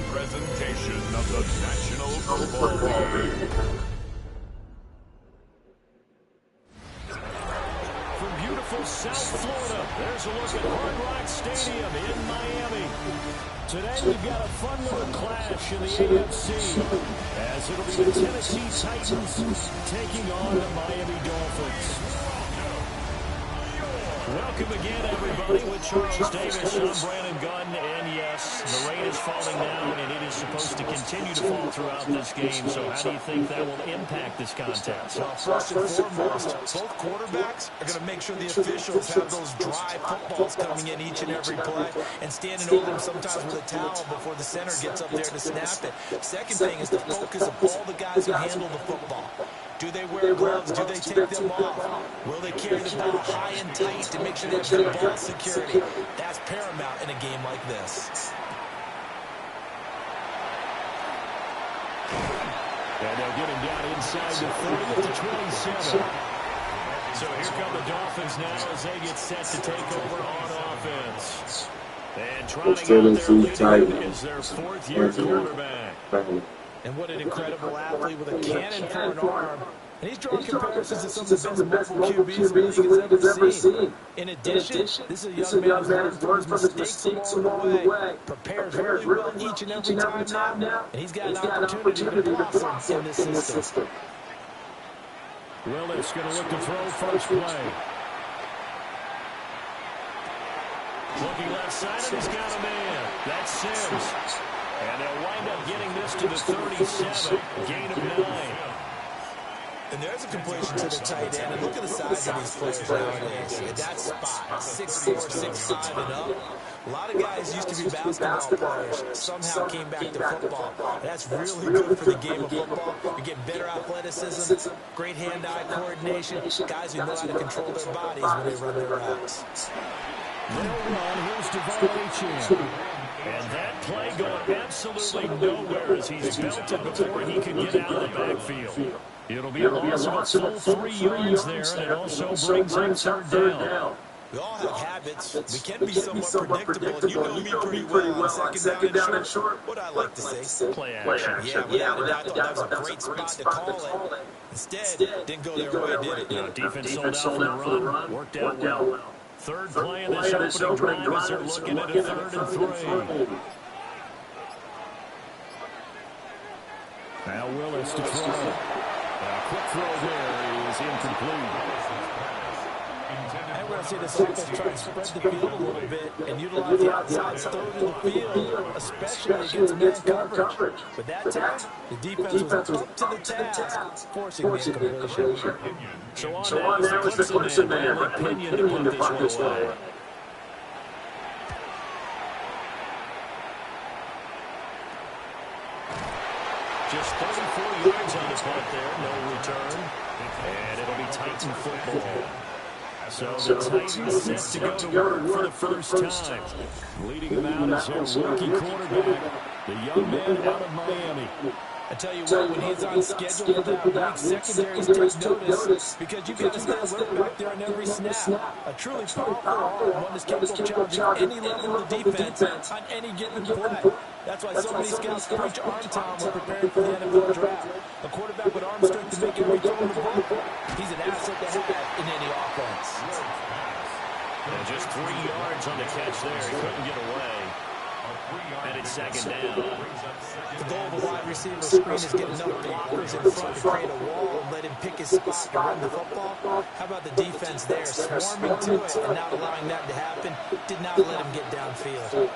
presentation of the National Football League. From beautiful South Florida, there's a look at Hard Rock Stadium in Miami. Today we've got a fun little clash in the AFC, as it'll be the Tennessee Titans taking on the Miami Dolphins. Welcome again, everybody, with Charles Davis. I'm Brandon Gunn, and yes, the rain is falling now, and it is supposed to continue to fall throughout this game. So how do you think that will impact this contest? Well, first and foremost, both quarterbacks are going to make sure the officials have those dry footballs coming in each and every play and standing over them sometimes with a towel before the center gets up there to snap it. Second thing is the focus of all the guys who handle the football. Do they wear gloves? Do they take them off? Will they carry the ball high and tight to make sure they have good ball security? That's paramount in a game like this. And they'll get him down inside the 30 at the 27. So here come the Dolphins now as they get set to take over on offense. And trotting out their leader is their fourth-year quarterback. And what an incredible athlete with a cannon for an arm. And he's drawing comparisons to some of the best mobile QBs the league has ever seen. In addition, this is a young man who's learned from his mistakes along the way. Prepares really well each and every time now. And he's got an opportunity to blossom in this system. Willis going to look to throw first play. Looking left side, and he's got a man. That's Sims. And they'll wind up getting this to the 37, gain of 9. And there's a completion to the tight end. And look at the size of these players nowadays. At that spot, 6'4", 6'5", and up. A lot of guys used to be basketball players. Somehow came back to football. That's really good for the game of football. You get better athleticism, great hand-eye coordination, guys who know how to control their bodies when they run their routes. They'll run. Here's Devon. And that play going absolutely nowhere as he's belted before he can get out of the backfield. It'll be a loss of a full 3 yards there, and it also brings up third down. We all have habits. We can be somewhat predictable, and you know me pretty well on second down and short. What I like to say, play action. Yeah, without a doubt, that was a great spot to call it. Instead, didn't go their way, did it? Defense sold out for the run. Worked out well. Third play in this opening drive as they're looking at a 3rd and 3. Now Willis to throw. A quick throw there is incomplete. I'm going to see the Dolphins try to spread the field a little bit and utilize the outside third of the field, especially against man coverage. But that time, the defense was up to the task, forcing the incompletion. So on now is the Clemson man. Opinion to put this one away. Just 34 yards on the punt there, no return. And it'll be Titan football. So the Titans set to go to work for the first time. Leading them out is their rookie quarterback, the young man out of Miami. I tell you what, when he's on schedule for that weak secondary, take notice because you've got to stay alert back there on every snap. A truly powerful arm, one that's capable of challenging any level of defense on any given play. That's why so many scouts preach arm time when preparing for the NFL draft. A quarterback with arm strength to make every throw in the ball. He's an asset to have in any offense. And just 3 yards on the catch there. He couldn't get away. And it's second down. The goal of a wide receiver screen is getting enough blockers in front to create a wall and let him pick his spot to run the football. How about the defense there, swarming to it and not allowing that to happen? Did not let him get downfield.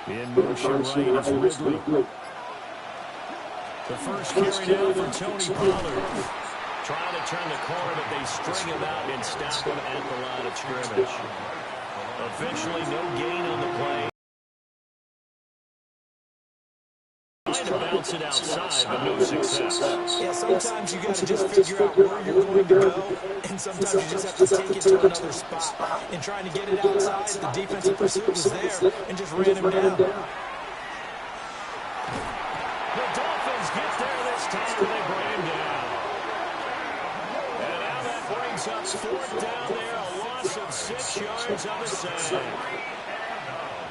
In motion right is Ridley. The first carry now for Tony Pollard. Trying to turn the corner, but they string him out and stop him at the line of scrimmage. Eventually, no gain on the play. Trying to bounce it outside, but no success. Yeah, sometimes you got to just figure out where you're going to go, and sometimes you just have to take it to another spot. And trying to get it outside, the defensive pursuit was there and just ran him down. The Dolphins get there this time, and they bring him down. And now that brings up 4th down there, a loss of 6 yards on the side.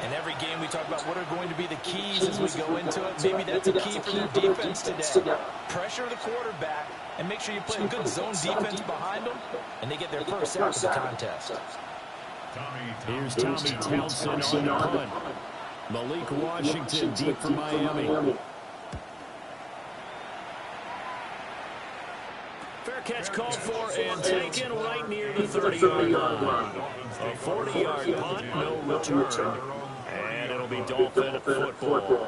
And every game we talk about what are going to be the keys as we go into it. Maybe that's a key for their defense today. Pressure the quarterback and make sure you play a good zone defense behind them, and they get their first sack of the contest. Here's Tommy Townsend on the punt. Malik Washington deep for Miami. Fair catch called for and taken right near the 30-yard line. A 40-yard punt, no return. And it'll be Dolphin football.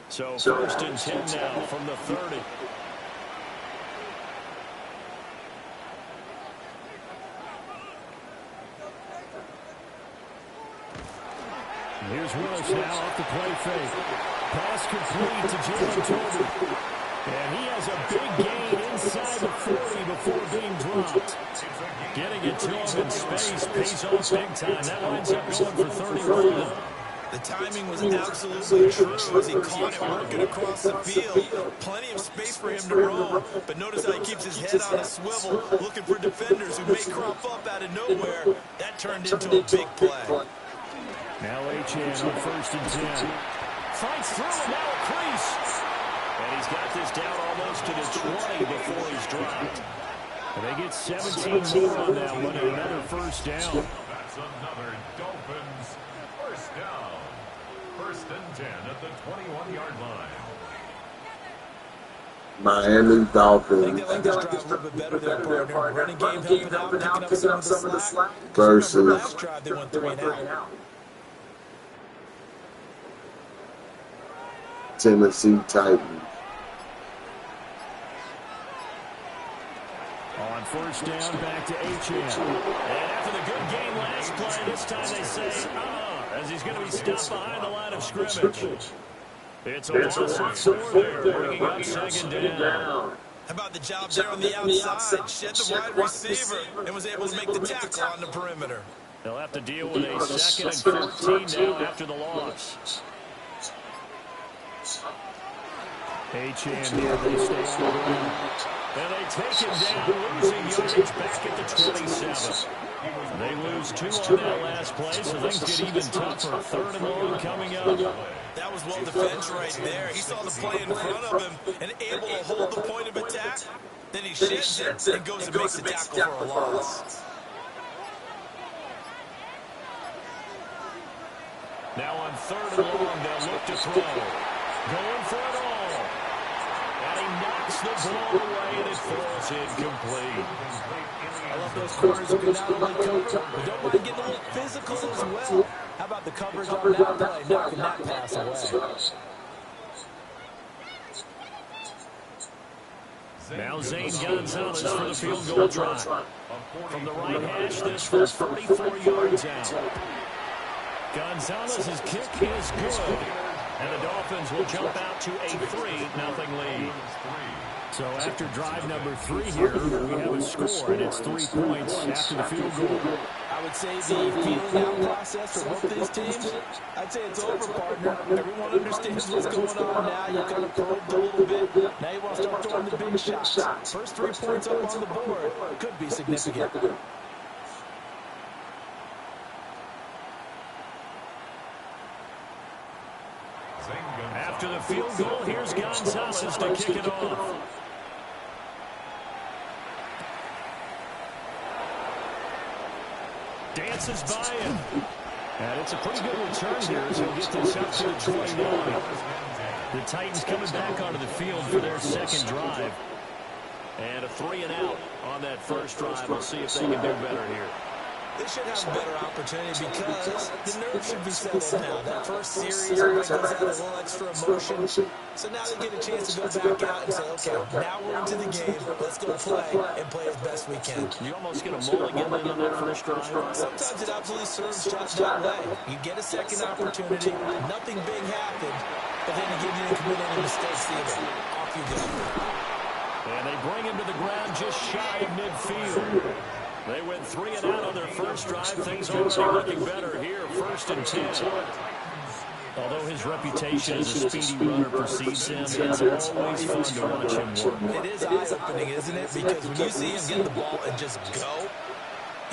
So first and 10 now from the 30. Here's Willis now off the play fake. Pass complete to Jalen Tolbert. And he has a big gain inside the 40 before being dropped. Getting it to him in space pays off big time. That winds up going for 31. The timing was absolutely true as he caught it working across the field. Plenty of space for him to roam, but notice how he keeps his head on a swivel, looking for defenders who may crop up out of nowhere. That turned into a big play. Now Achane on first and 10. Fights through and now a crease. And he's got this down almost to the 20 before he's dropped. And they get 17 more on that one and another first down. That's another Dolphins first down. First and 10 at the 21-yard line. Miami Dolphins. I think they like this drive a little bit better than partner. Running game helping out, picking up some of the slack. Versus Last drive they went 3 and out. Tennessee Titans. On first down, back to Achane. And after the good game last play, this time they say, as he's going to be stopped behind the line of scrimmage. It's a loss of 4 there, bringing up second down. How about the job there on the outside? Shed the wide receiver and was able to make the tackle on the perimeter. They'll have to deal with a second and 14 now after the loss. Achane here, they stay on the ground. And they take him down, losing yardage back at the 27. They lose 2 on that last play, so things get even tougher. Third and long coming up. That was well defended right there. He saw the play in front of him and able to hold the point of attack. Then he sheds it and goes and makes the tackle for a loss. Now on third and long, they'll look to throw. Going for it all. And he knocks the ball away, and it falls incomplete. I love those corners who can not only cover, but don't mind getting a little physical as well. How about the coverage on that play, knocking that pass away? Now Zane Gonzalez for the field goal try. From the right hash, this from 34 yards out. Gonzalez's kick is good. And the Dolphins will jump out to a 3-0 lead. So after drive number 3 here, we have a score, and it's 3 points after the field goal. I would say the feeling out process for both these teams, I'd say it's over, partner. Everyone understands what's going on now. You kind of probed a little bit. Now you want to start throwing the big shots. First 3 points up on the board could be significant. After the field goal, here's Gonzalez to kick it off. Dances by him. And it's a pretty good return here as he'll get this up to the 29. The Titans coming back onto the field for their second drive. And a 3-and-out on that first drive. We'll see if they can do better here. They should have a better opportunity because the nerves should be settled now. That first series, everybody goes out a little extra emotion. So now they get a chance to go back out and say, okay, now we're into the game. Let's go play and play as best we can. You almost get a mulligan on that first drive. Sometimes it absolutely serves just that way. You get a second opportunity, nothing big happened, but then again, you didn't commit any mistakes either. Off you go. And they bring him to the ground just shy of midfield. They went 3-and-out on their first drive. Things already looking better here. First and 10. Although his reputation as a speedy runner precedes him, it's always fun to watch him work. It is eye-opening, isn't it? Because when you see him get the ball and just go,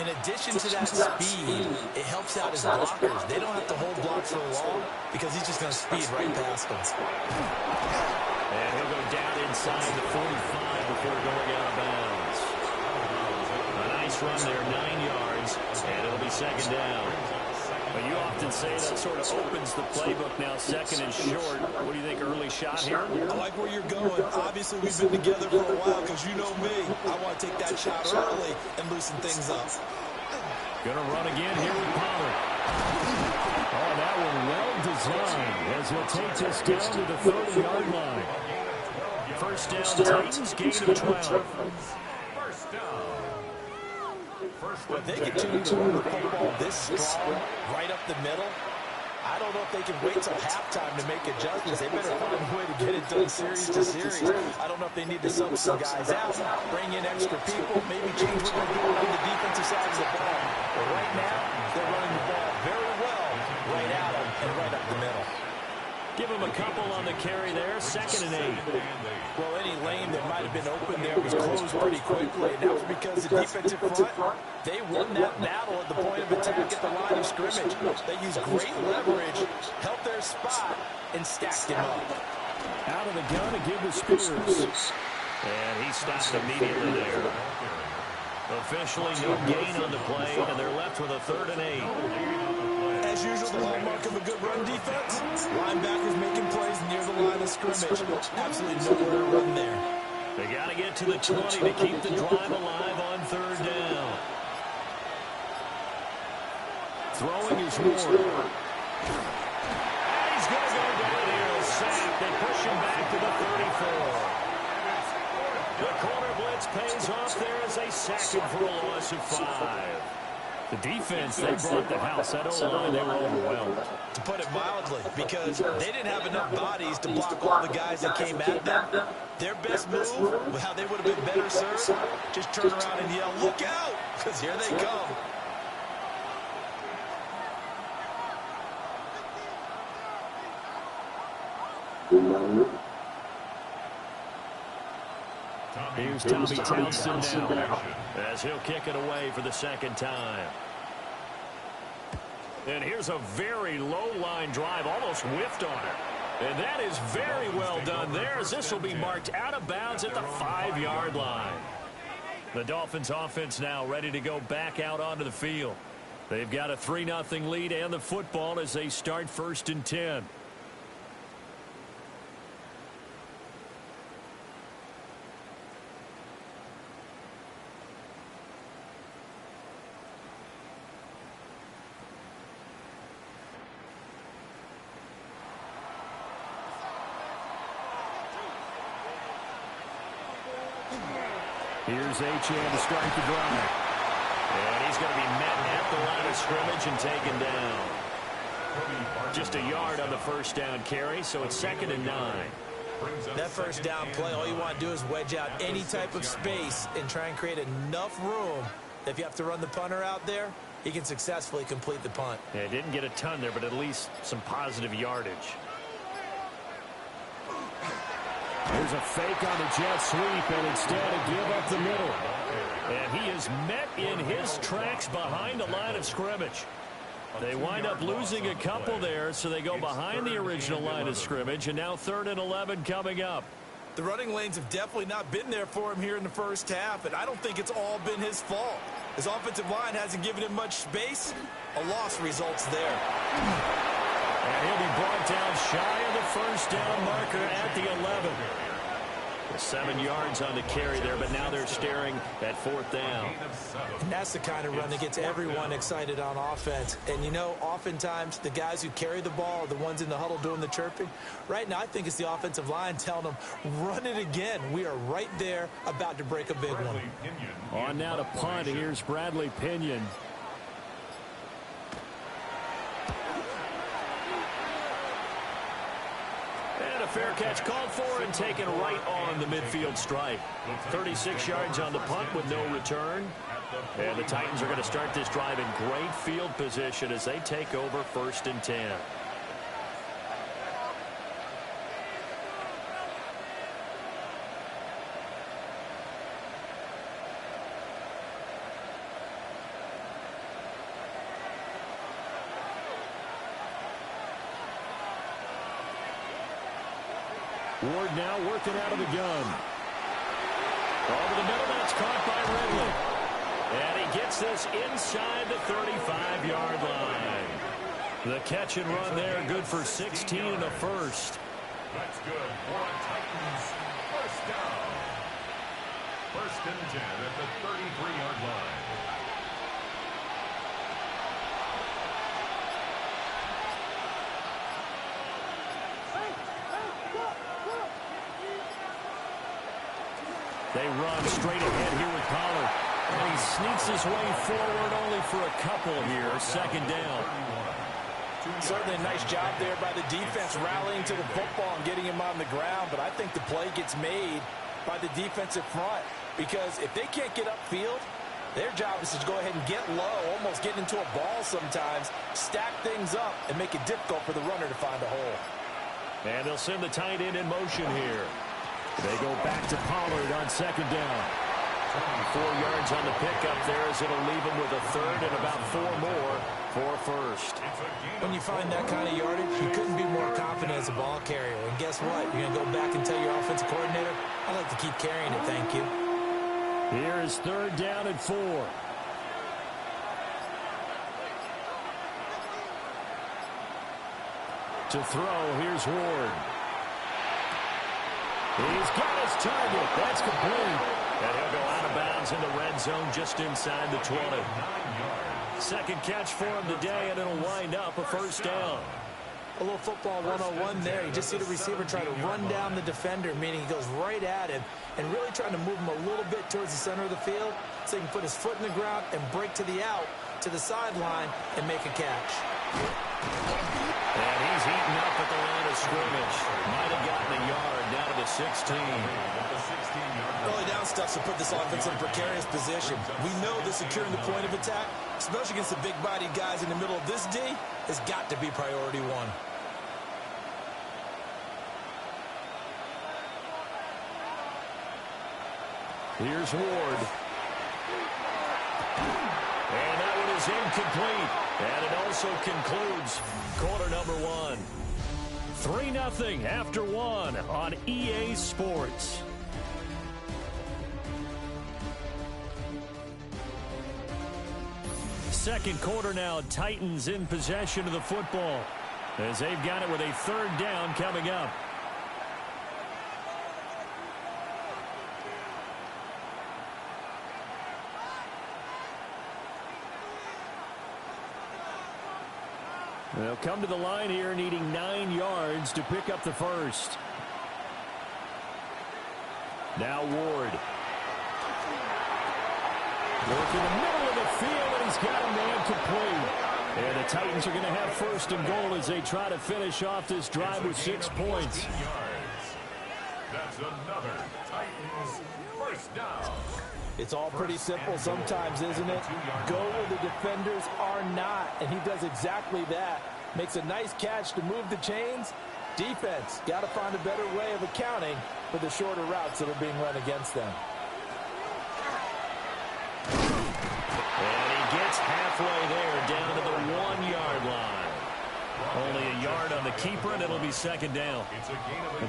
in addition to that speed, it helps out his blockers. They don't have to hold blocks for long because he's just going to speed right past them. And he'll go down inside the 45 before going out of bounds. A nice run there, 9 yards, and it'll be second down. But you often say that sort of opens the playbook now, second and short. What do you think, early shot here? I like where you're going. Obviously, we've been together for a while because you know me. I want to take that shot early and loosen things up. Going to run again here with Pollard. Oh, that one well designed as he'll take this down to the 30-yard line. First down, Titans, gain of 12. First down. But they continue to run the football this strong, right up the middle. I don't know if they can wait till halftime to make adjustments. They better find a way to get it done series to series. I don't know if they need to sub some guys out, bring in extra people, maybe change what they're doing on the defensive side of the ball. But right now, they're running the ball very well right at them and right up the middle. Give him a couple on the carry there, 2nd and 8. Well, any lane that might have been open there was closed pretty quickly, and that was because the defensive front, they won that battle at the point of attack at the line of scrimmage. They used great leverage, helped their spot, and stacked him up. Out of the gun to give to Spears. And he stopped immediately there. Officially no gain on the play, and they're left with a 3rd and 8. As usual, the hallmark of a good run defense, linebackers making plays near the line of scrimmage. Absolutely nowhere to run there. They got to get to the 20 to keep the drive alive on 3rd down. Throwing is Ward. He's going to go down here, sacked. They push him back to the 34. The corner blitz pays off there as they sack him for a loss of 5. The defense, they brought the house. That O-line, they were overwhelmed. To put it mildly, because they didn't have enough bodies to block all the guys that came at them. Their best move, how they would have been better served, just turn around and yell, "Look out!" Because here they come. Here's Tommy Townsend now, as he'll kick it away for the 2nd time. And here's a very low-line drive, almost whiffed on it. And that is very well done there, as this will be marked out of bounds at the 5-yard line. The Dolphins offense now ready to go back out onto the field. They've got a 3-0 lead and the football as they start 1st and 10. Here's Achane to start the drive. And he's going to be met at the line of scrimmage and taken down. Just a yard on the 1st down carry, so it's 2nd and 9. That 1st down play, all you want to do is wedge out any type of space and try and create enough room that if you have to run the punter out there, he can successfully complete the punt. Yeah, didn't get a ton there, but at least some positive yardage. There's a fake on the jet sweep, and instead a give up the middle. And he is met in his tracks behind the line of scrimmage. They wind up losing a couple there, so they go behind the original line of scrimmage, and now 3rd and 11 coming up. The running lanes have definitely not been there for him here in the 1st half, and I don't think it's all been his fault. His offensive line hasn't given him much space. A loss results there. And he'll be brought down shy of the 1st down marker at the 11. 7 yards on the carry there, but now they're staring at 4th down. And that's the kind of run that gets everyone excited on offense. And, you know, oftentimes the guys who carry the ball are the ones in the huddle doing the chirping. Right now, I think it's the offensive line telling them, run it again. We are right there about to break a big one. On now to punt. Here's Bradley Pinion. Fair catch called for and taken right on the midfield stripe. 36 yards on the punt with no return. And the Titans are going to start this drive in great field position as they take over 1st and 10. Ward now working out of the gun. Over the middle, that's caught by Ridley. And he gets this inside the 35-yard line. The catch and run there, good for 16 and a first. That's good for a Titans first down. First and 10 at the 33-yard line. They run straight ahead here with Pollard. And he sneaks his way forward only for a couple here. Second down. Certainly a nice job there by the defense rallying to the football and getting him on the ground. But I think the play gets made by the defensive front. Because if they can't get upfield, their job is to go ahead and get low, almost get into a ball sometimes, stack things up, and make it difficult for the runner to find a hole. And they'll send the tight end in motion here. They go back to Pollard on second down. 4 yards on the pickup there as it'll leave him with a third and about 4 more for first. When you find that kind of yardage, you couldn't be more confident as a ball carrier. And guess what? You're going to go back and tell your offensive coordinator, I'd like to keep carrying it, thank you. Here is third down and 4. To throw, here's Ward. He's got his target. That's complete. And he'll go out of bounds in the red zone just inside the 20. Second catch for him today, and it'll wind up a first down. A little football 101 there. You just see the receiver try to run down the defender, meaning he goes right at him and really trying to move him a little bit towards the center of the field so he can put his foot in the ground and break to the out, to the sideline, and make a catch. And he's eaten up at the line of scrimmage. Might have gotten a yard down to the 16. Early down stuff to put this offense in a precarious position. We know that securing the point of attack, especially against the big-bodied guys in the middle of this D, has got to be priority one. Here's Ward. And that one is incomplete. And it also concludes quarter number 1. 3-0 after 1 on EA Sports. Second quarter now, Titans in possession of the football as they've got it with a third down coming up. They'll come to the line here needing 9 yards to pick up the first. Now Ward. Work in the middle of the field, and he's got a man complete. And the Titans are going to have first and goal as they try to finish off this drive with 6 points. That's another Titans first down. It's all pretty simple sometimes, isn't it? Go where the defenders are not, and he does exactly that. Makes a nice catch to move the chains. Defense, got to find a better way of accounting for the shorter routes that are being run against them. And he gets halfway there, down to the 1-yard line. Only a yard on the keeper, and it'll be second down.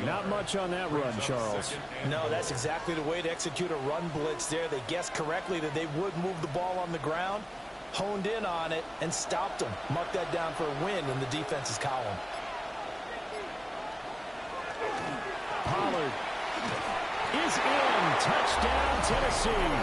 Not much on that run, Charles. No, that's exactly the way to execute a run blitz there. They guessed correctly that they would move the ball on the ground, honed in on it, and stopped them. Mark that down for a win in the defense's column. Pollard is in. Touchdown, Tennessee.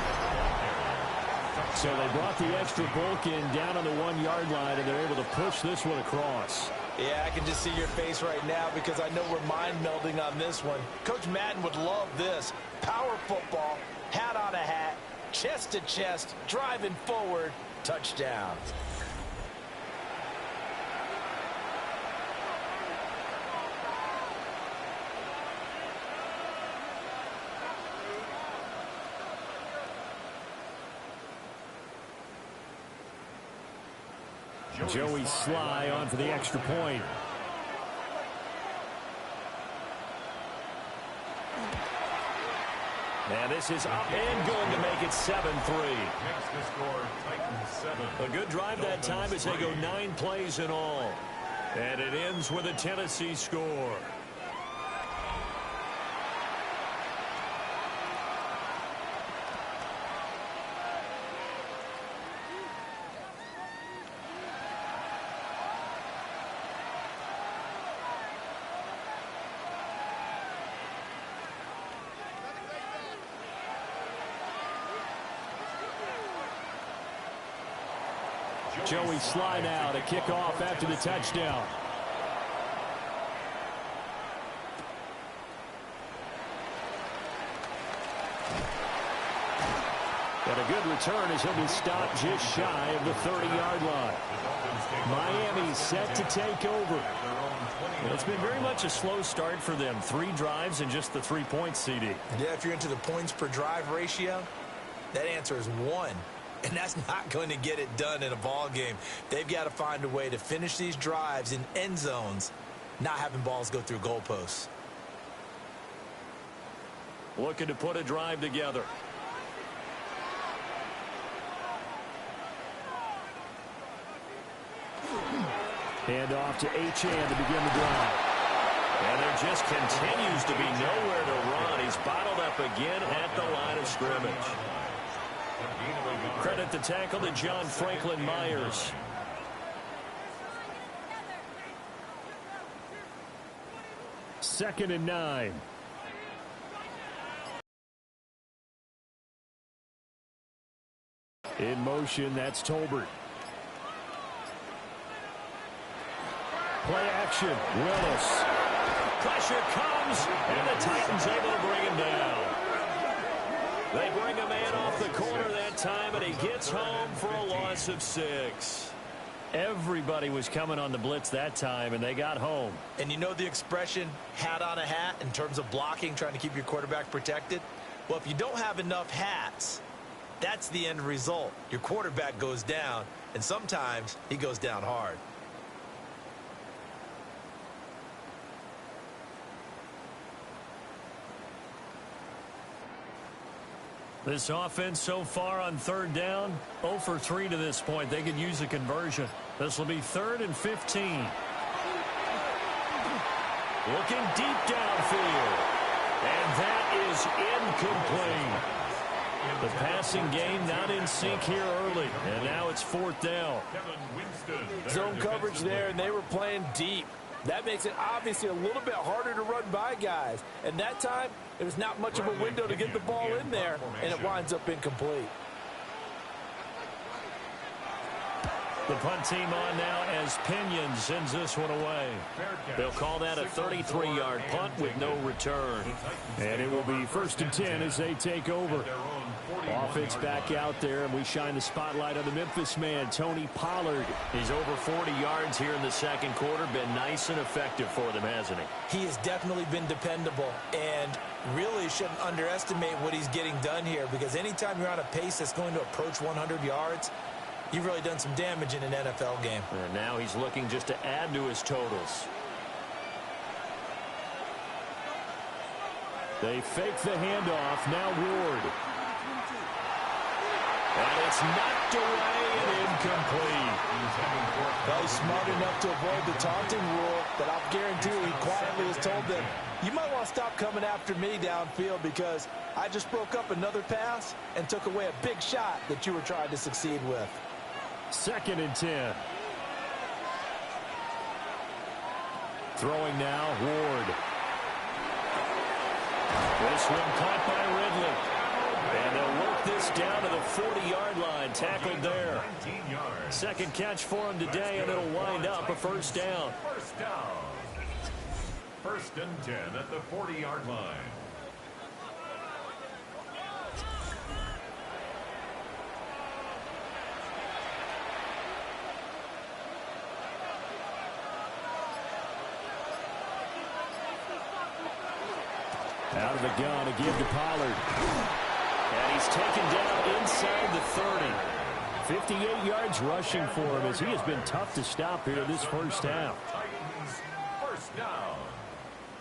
So they brought the extra bulk in down on the 1-yard line, and they're able to push this one across. Yeah, I can just see your face right now because I know we're mind-melding on this one. Coach Madden would love this. Power football, hat on a hat, chest to chest, driving forward, touchdown. Joey Sly on for the extra point. And this is up and going to make it 7-3. A good drive that time as they go 9 plays in all. And it ends with a Tennessee score. Joey Sly now to kick off after the touchdown. And a good return as he'll be stopped just shy of the 30-yard line. Miami set to take over. Well, it's been very much a slow start for them. 3 drives and just the 3 points, CD. Yeah, if you're into the points per drive ratio, that answer is 1. And that's not going to get it done in a ball game. They've got to find a way to finish these drives in end zones, not having balls go through goalposts. Looking to put a drive together. Hand off to Achane to begin the drive. And there just continues to be nowhere to run. He's bottled up again at the line of scrimmage. Credit the tackle to John Franklin Myers. Second and 9. In motion, that's Tolbert. Play action, Willis. Pressure comes, and the Titans able to bring him down. They bring a man off the corner that time, and he gets home for a loss of 6. Everybody was coming on the blitz that time, and they got home. And you know the expression, hat on a hat, in terms of blocking, trying to keep your quarterback protected? Well, if you don't have enough hats, that's the end result. Your quarterback goes down, and sometimes he goes down hard. This offense so far on third down, 0 for 3 to this point. They could use a conversion. This will be 3rd and 15. Looking deep downfield. And that is incomplete. The passing game not in sync here early. And now it's 4th down. Zone coverage there, and they were playing deep. That makes it obviously a little bit harder to run by guys. And that time, there was not much of a window to get the ball in there, and it winds up incomplete. The punt team on now as Pinion sends this one away. They'll call that a 33-yard punt with no return. And it will be 1st and 10 as they take over. Offense back out there, and we shine the spotlight on the Memphis man, Tony Pollard. He's over 40 yards here in the second quarter. Been nice and effective for them, hasn't he? He has definitely been dependable, and really shouldn't underestimate what he's getting done here, because anytime you're on a pace that's going to approach 100 yards, you've really done some damage in an NFL game. And now he's looking just to add to his totals. They fake the handoff. Now Ward. And it's knocked away and incomplete. Well, he's smart enough to avoid the taunting rule, but I'll guarantee you he quietly has told them, you might want to stop coming after me downfield because I just broke up another pass and took away a big shot that you were trying to succeed with. 2nd and 10. Throwing now, Ward. This one caught by Ridley. And they'll work this down to the 40-yard line. Tackled there. 2nd catch for him today, and it'll wind up a 1st down. 1st and 10 at the 40-yard line. Out of the gun to give to Pollard. And he's taken down inside the 30. 58 yards rushing for him as he has been tough to stop here this first half. Titans, 1st down.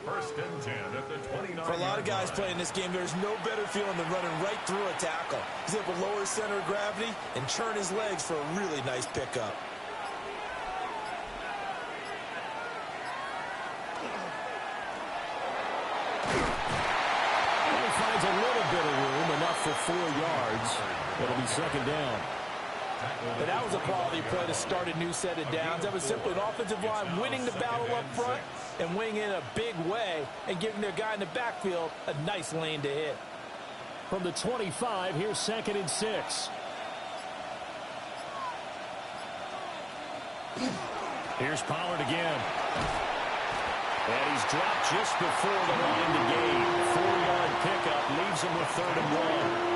1st and 10 at the 29. For a lot of guys playing this game, there's no better feeling than running right through a tackle. He's able to lower his center of gravity and churn his legs for a really nice pickup. Finds a little bit of room, enough for 4 yards. It'll be 2nd down. And that was a quality play to start a new set of downs. That was simply an offensive line winning the battle up front and winning in a big way and giving their guy in the backfield a nice lane to hit. From the 25, here's 2nd and 6. Here's Pollard again. And he's dropped just before the line to gain. 4-yard pickup leaves him with 3rd and 1.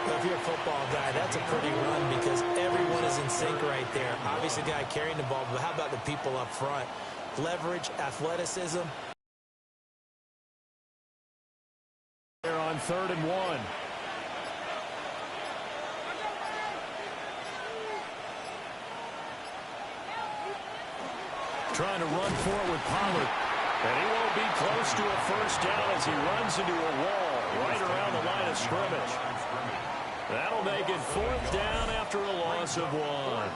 Well, if you're a football guy, that's a pretty run because everyone is in sync right there. Obviously, the guy carrying the ball, but how about the people up front? Leverage, athleticism. They're on 3rd and 1. Trying to run forward with Pollard. And he won't be close to a first down as he runs into a wall right around the line of scrimmage. That'll make it 4th down after a loss of 1.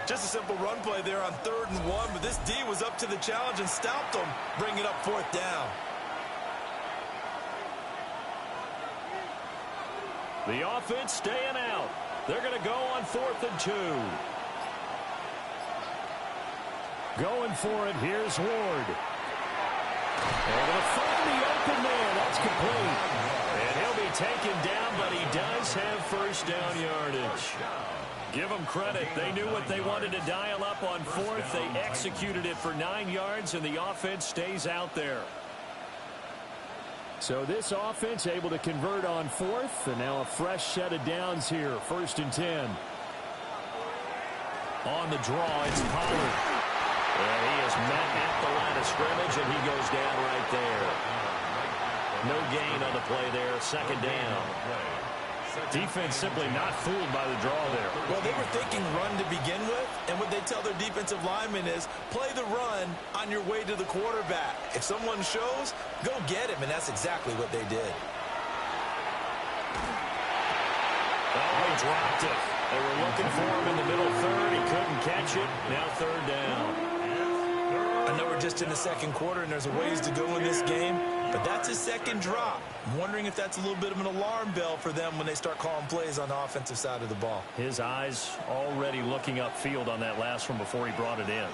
Just a simple run play there on 3rd and 1, but this D was up to the challenge and stopped him, bringing up 4th down. The offense staying out. They're going to go on 4th and 2. Going for it, here's Ward. Able to find the open man. That's complete. And he'll be taken down, but he does have first down yardage. Give them credit. They knew what they wanted to dial up on 4th. They executed it for 9 yards, and the offense stays out there. So this offense able to convert on 4th, and now a fresh set of downs here. 1st and 10. On the draw, it's Pollard. And he is met at the line of scrimmage, and he goes down right there. No gain on the play there. 2nd down. Defense simply not fooled by the draw there. Well, they were thinking run to begin with, and what they tell their defensive linemen is play the run on your way to the quarterback. If someone shows, go get him, and that's exactly what they did. Oh, he dropped it. They were looking for him in the middle 3rd. He couldn't catch it. Now 3rd down. I know we're just in the 2nd quarter and there's a ways to go in this game, but that's his 2nd drop. I'm wondering if that's a little bit of an alarm bell for them when they start calling plays on the offensive side of the ball. His eyes already looking upfield on that last one before he brought it in.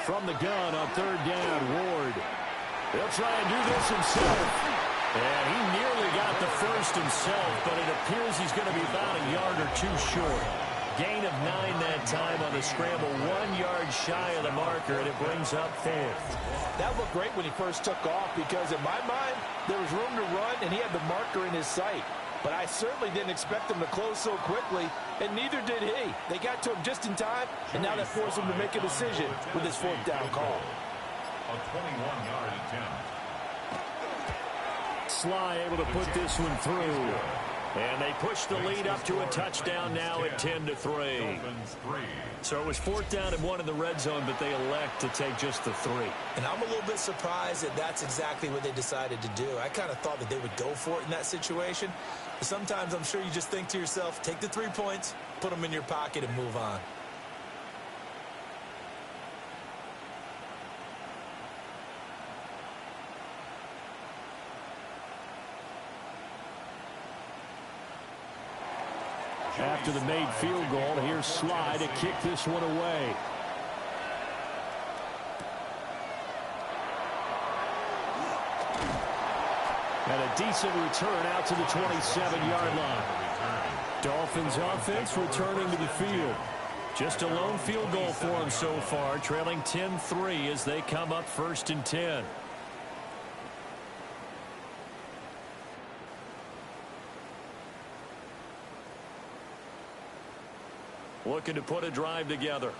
From the gun on 3rd down, Ward. He'll try and do this himself. And he nearly got the first himself, but it appears he's going to be about a yard or 2 short. Gain of 9 that time on the scramble, 1 yard shy of the marker, and it brings up 4th. That looked great when he first took off because in my mind, there was room to run and he had the marker in his sight. But I certainly didn't expect him to close so quickly, and neither did he. They got to him just in time, and now that forced him to make a decision with his 4th down call. A 21-yard attempt. Sly able to put this one through. And they push the lead up to a touchdown now at 10-3. So it was 4th down and 1 in the red zone, but they elect to take just the 3. And I'm a little bit surprised that that's exactly what they decided to do. I kind of thought that they would go for it in that situation. But sometimes I'm sure you just think to yourself, take the 3 points, put them in your pocket, and move on. After the made field goal, here's Sly to kick this one away. And a decent return out to the 27-yard line. Dolphins offense returning to the field. Just a lone field goal for them so far, trailing 10-3 as they come up 1st and 10. Looking to put a drive together.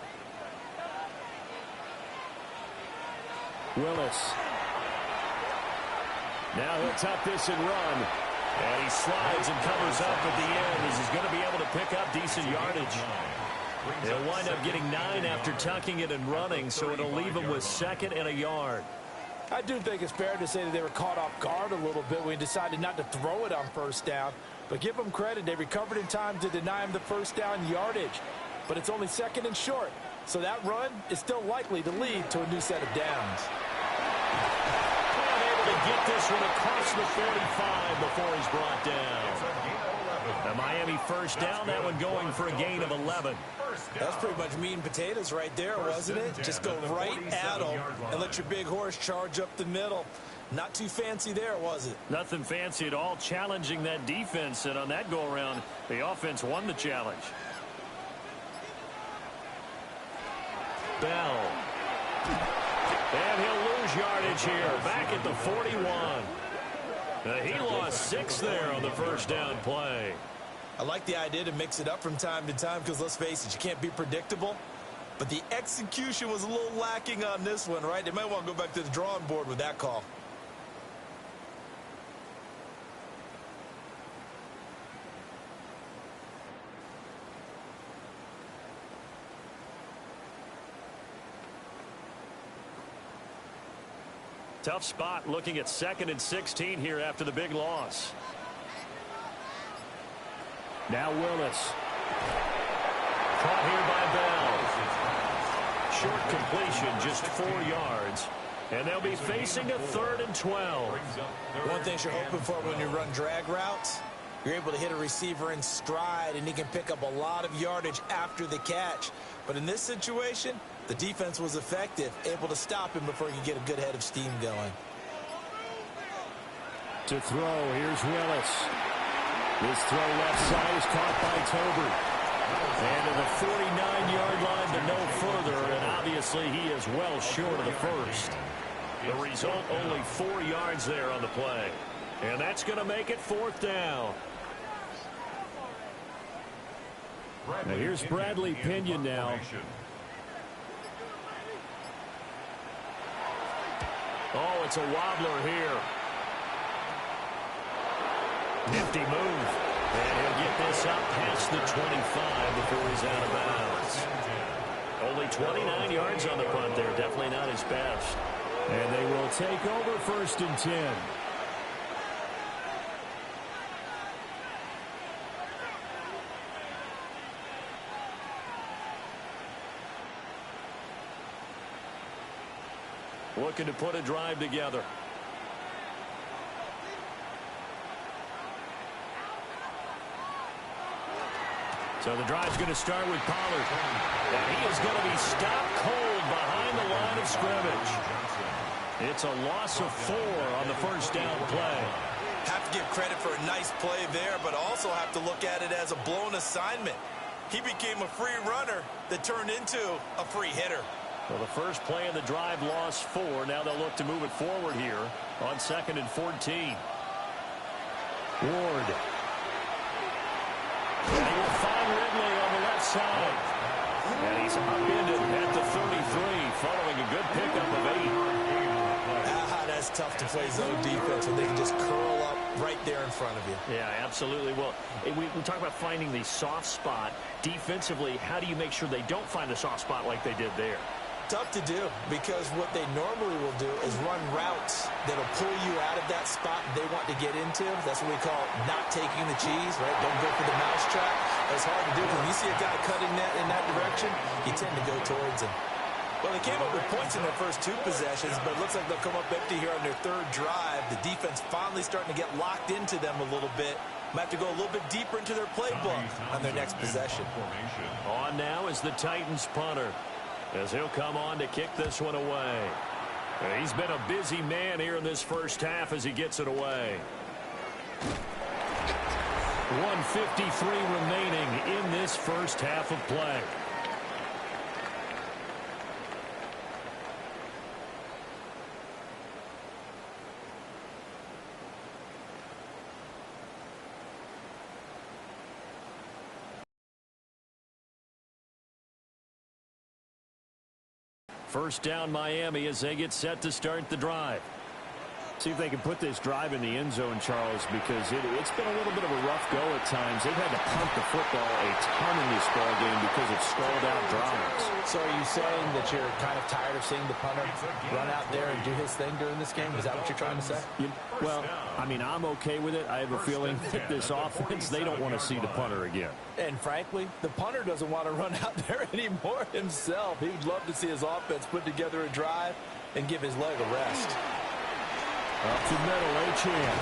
Willis. Now he'll tuck this and run. And he slides and covers up at the end as he's going to be able to pick up decent yardage. He'll wind up getting 9 after tucking it and running, so it'll leave him with 2nd and a yard. I do think it's fair to say that they were caught off guard a little bit when he decided not to throw it on 1st down. But give them credit, they recovered in time to deny him the 1st down yardage. But it's only 2nd and short, so that run is still likely to lead to a new set of downs. And able to get this one across the 45 before he's brought down. The Miami 1st down, that one going for a gain of 11. That's pretty much meat and potatoes right there, wasn't it? Just go right at them and let your big horse charge up the middle. Not too fancy there, was it? Nothing fancy at all, challenging that defense, and on that go-around, the offense won the challenge. Bell. And he'll lose yardage here, back at the 41. He lost 6 there on the first down play. I like the idea to mix it up from time to time because, let's face it, you can't be predictable. But the execution was a little lacking on this one, right? They might want to go back to the drawing board with that call. Tough spot looking at 2nd and 16 here after the big loss. Now Willis. Caught here by Bell. Short completion, just 4 yards. And they'll be facing a 3rd and 12. One thing you're hoping for when you run drag routes, you're able to hit a receiver in stride, and he can pick up a lot of yardage after the catch. But in this situation, the defense was effective, able to stop him before he could get a good head of steam going. To throw, here's Willis. This throw left side is caught by Tobert. And to the 49-yard line to no further, and obviously he is well short of the first. The result, only 4 yards there on the play. And that's going to make it 4th down. Now here's Bradley Pinion now. Oh, it's a wobbler here. Nifty move. And he'll get this up past the 25 before he's out of bounds. Only 29 yards on the punt there. Definitely not his best. And they will take over 1st and 10. Looking to put a drive together. So the drive's going to start with Pollard. And he is going to be stopped cold behind the line of scrimmage. It's a loss of 4 on the first down play. Have to give credit for a nice play there, but also have to look at it as a blown assignment. He became a free runner that turned into a free hitter. Well, the first play of the drive lost 4. Now they'll look to move it forward here on 2nd and 14. Ward. And he will find Ridley on the left side. And he's upended at the 33 following a good pickup of 8. That's tough to play zone defense when they can just curl up right there in front of you. Yeah, absolutely. Well, we talk about finding the soft spot. Defensively, how do you make sure they don't find a soft spot like they did there? Tough to do, because what they normally will do is run routes that'll pull you out of that spot they want to get into. That's what we call not taking the cheese, right? Don't go for the mousetrap. That's hard to do. When you see a guy cutting that in that direction, you tend to go towards him. Well, they came up with points in their first 2 possessions, but it looks like they'll come up empty here on their 3rd drive. The defense finally starting to get locked into them a little bit. Might have to go a little bit deeper into their playbook on their next possession. On now is the Titans punter, as he'll come on to kick this one away. He's been a busy man here in this first half as he gets it away. 1:53 remaining in this first half of play. First down Miami as they get set to start the drive. See if they can put this drive in the end zone, Charles, because it's been a little bit of a rough go at times. They've had to punt the football a ton in this ball game because of stalled out drives. So are you saying that you're kind of tired of seeing the punter run out there and do his thing during this game? Is that what you're trying to say? Well, I mean, I'm okay with it. I have a feeling that this offense, they don't want to see the punter again. And frankly, the punter doesn't want to run out there anymore himself. He would love to see his offense put together a drive and give his leg a rest. Up to middle, Achane.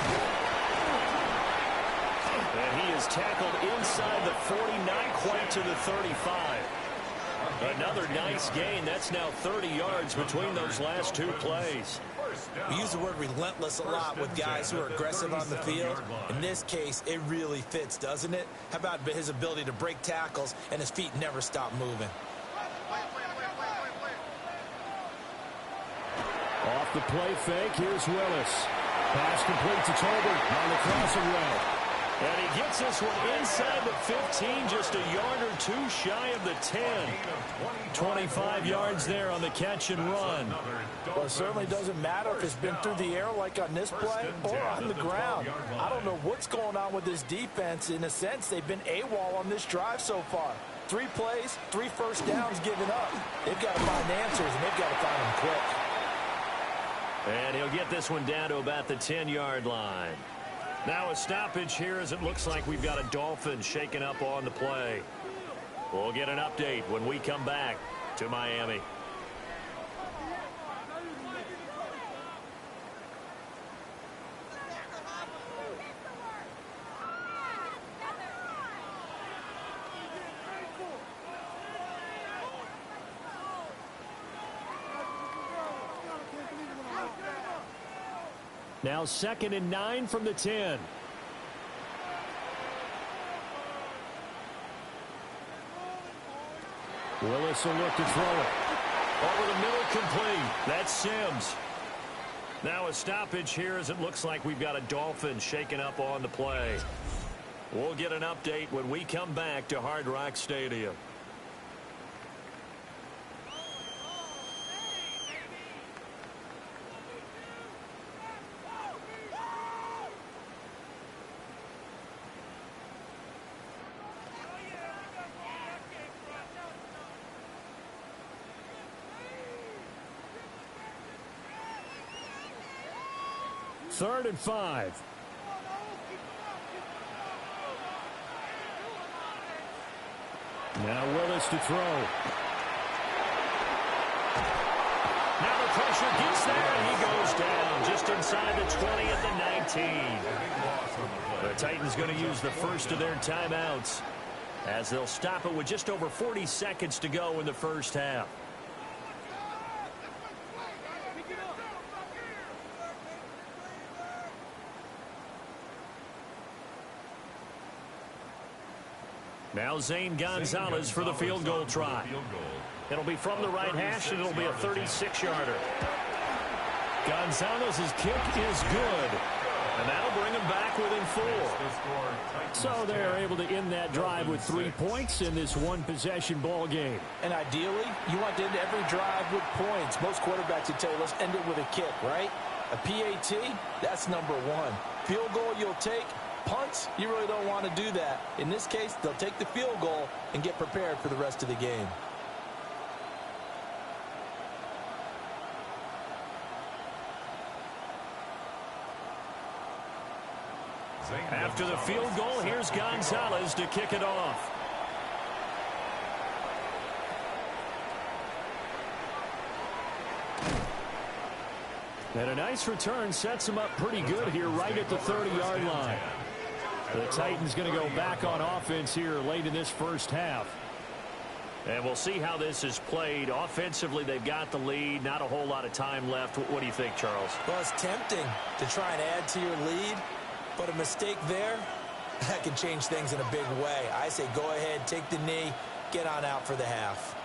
And he is tackled inside the 40, not quite to the 35. Another nice gain. That's now 30 yards between those last 2 plays. We use the word relentless a lot with guys who are aggressive on the field. In this case, it really fits, doesn't it? How about his ability to break tackles and his feet never stop moving? Off the play fake, here's Willis. Pass complete to Tolbert on the crossing route. And he gets this one inside the 15, just a yard or two shy of the 10. 25 yards there on the catch and run. Well, it certainly doesn't matter if it's been through the air like on this play or on the ground. I don't know what's going on with this defense. In a sense, they've been AWOL on this drive so far. 3 plays, 3 first downs given up. They've got to find answers, and they've got to find them quick. And he'll get this one down to about the 10-yard line. Now a stoppage here as it looks like we've got a Dolphins shaking up on the play. We'll get an update when we come back to Miami. Now 2nd and 9 from the 10. Willis will look to throw it. Over the middle, complete. That's Sims. Now a stoppage here as it looks like we've got a Dolphins shaking up on the play. We'll get an update when we come back to Hard Rock Stadium. Third and 5. Now Willis to throw. Now the pressure gets there, and he goes down just inside the 20 at the 19. The Titans going to use the first of their timeouts as they'll stop it with just over 40 seconds to go in the first half. Now Zane Gonzalez for the field goal try. It'll be from the right hash, and it'll be a 36-yarder. Gonzalez's kick is good, and that'll bring him back within 4. So they're able to end that drive with 3 points in this one-possession ball game. And ideally, you want to end every drive with points. Most quarterbacks would tell you, let's end it with a kick, right? A PAT, that's number 1. Field goal you'll take. Punts, you really don't want to do that. In this case, they'll take the field goal and get prepared for the rest of the game. After the field goal, here's Gonzalez to kick it off. And a nice return sets him up pretty good here right at the 30-yard line. The Titans going to go back on offense here late in this first half. And we'll see how this is played. Offensively, they've got the lead. Not a whole lot of time left. What do you think, Charles? Well, it's tempting to try and add to your lead, but a mistake there, that can change things in a big way. I say go ahead, take the knee, get on out for the half.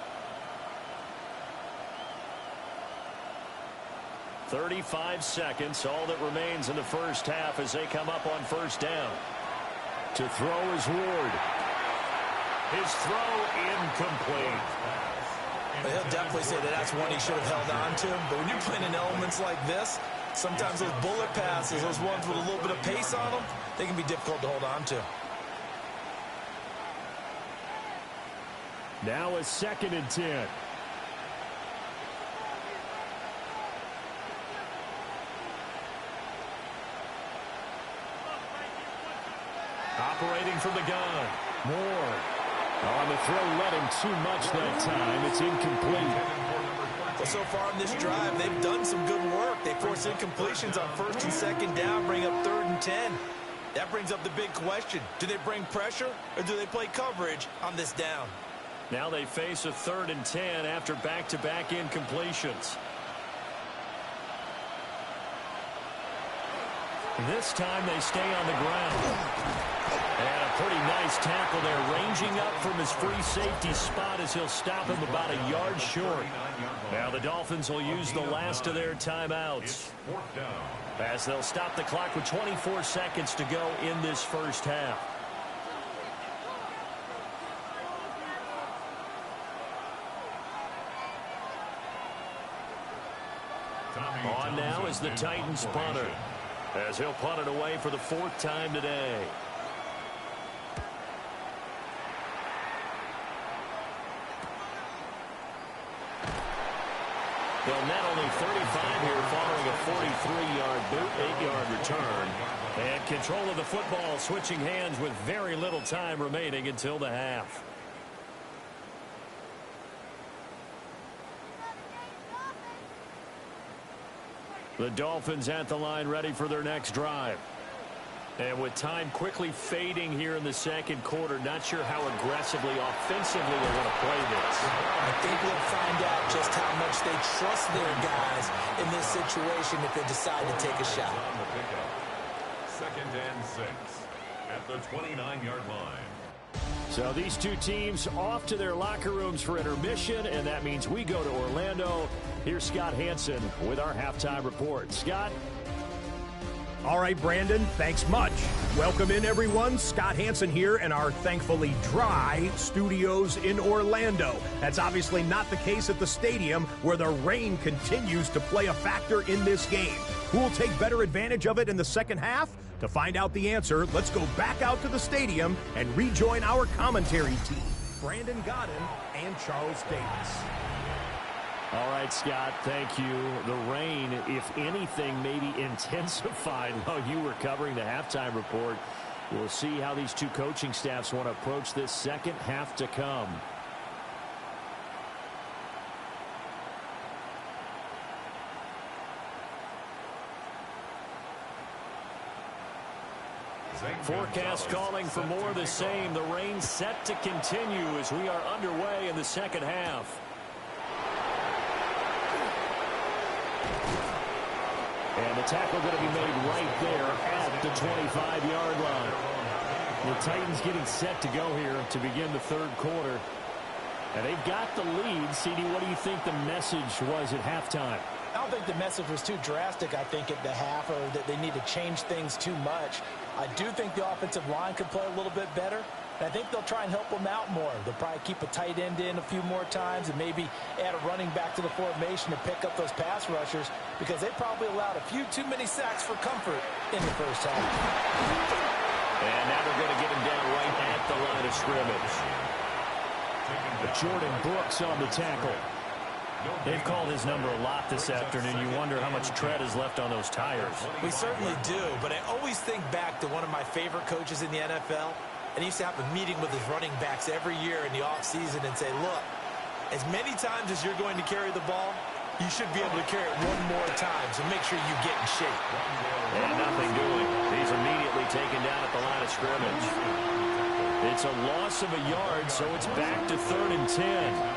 35 seconds, all that remains in the first half as they come up on first down. To throw is Ward. His throw incomplete. But he'll definitely say that that's one he should have held on to. But when you're playing in elements like this, sometimes those bullet passes, those ones with a little bit of pace on them, they can be difficult to hold on to. Now a 2nd and 10. Operating from the gun. Moore. On the throw, let him too much that time. It's incomplete. Well, so far in this drive, they've done some good work. They force incompletions on 1st and 2nd down, bring up 3rd and 10. That brings up the big question. Do they bring pressure, or do they play coverage on this down? Now they face a 3rd and 10 after back-to-back incompletions. This time they stay on the ground. And a pretty nice tackle there, ranging up from his free safety spot as he'll stop him about a yard short. Now the Dolphins will use the last of their timeouts, as they'll stop the clock with 24 seconds to go in this first half. On now is the Titans punter, as he'll punt it away for the 4th time today. They'll net only 35 here following a 43-yard boot, 8-yard return. And control of the football switching hands with very little time remaining until the half. The Dolphins at the line ready for their next drive. And with time quickly fading here in the second quarter, not sure how aggressively, offensively they want to play this. I think we'll find out just how much they trust their guys in this situation if they decide to take a shot. 2nd and 6 at the 29-yard line. So these two teams off to their locker rooms for intermission, and that means we go to Orlando. Here's Scott Hansen with our halftime report. Scott? All right, Brandon, thanks much. Welcome in, everyone. Scott Hansen here in our thankfully dry studios in Orlando. That's obviously not the case at the stadium, where the rain continues to play a factor in this game. Who will take better advantage of it in the second half? To find out the answer, let's go back out to the stadium and rejoin our commentary team, Brandon Godden and Charles Davis. All right, Scott, thank you. The rain, if anything, maybe intensified while you were covering the halftime report. We'll see how these two coaching staffs want to approach this second half to come. Forecast calling for more of the same. The rain set to continue as we are underway in the second half. And the tackle going to be made right there at the 25-yard line. The Titans getting set to go here to begin the third quarter. And they've got the lead. CD, what do you think the message was at halftime? I don't think the message was too drastic, I think, at the half, or that they need to change things too much. I do think the offensive line could play a little bit better. And I think they'll try and help them out more. They'll probably keep a tight end in a few more times and maybe add a running back to the formation to pick up those pass rushers, because they probably allowed a few too many sacks for comfort in the first half. And now they're going to get him down right at the line of scrimmage. Jordan Brooks on the tackle. They've called his number a lot this afternoon. You wonder how much tread is left on those tires. We certainly do, but I always think back to one of my favorite coaches in the NFL. And he used to have a meeting with his running backs every year in the offseason and say, look, as many times as you're going to carry the ball, you should be able to carry it one more time, so make sure you get in shape. And nothing doing. He's immediately taken down at the line of scrimmage. It's a loss of a yard, so it's back to 3rd and 10.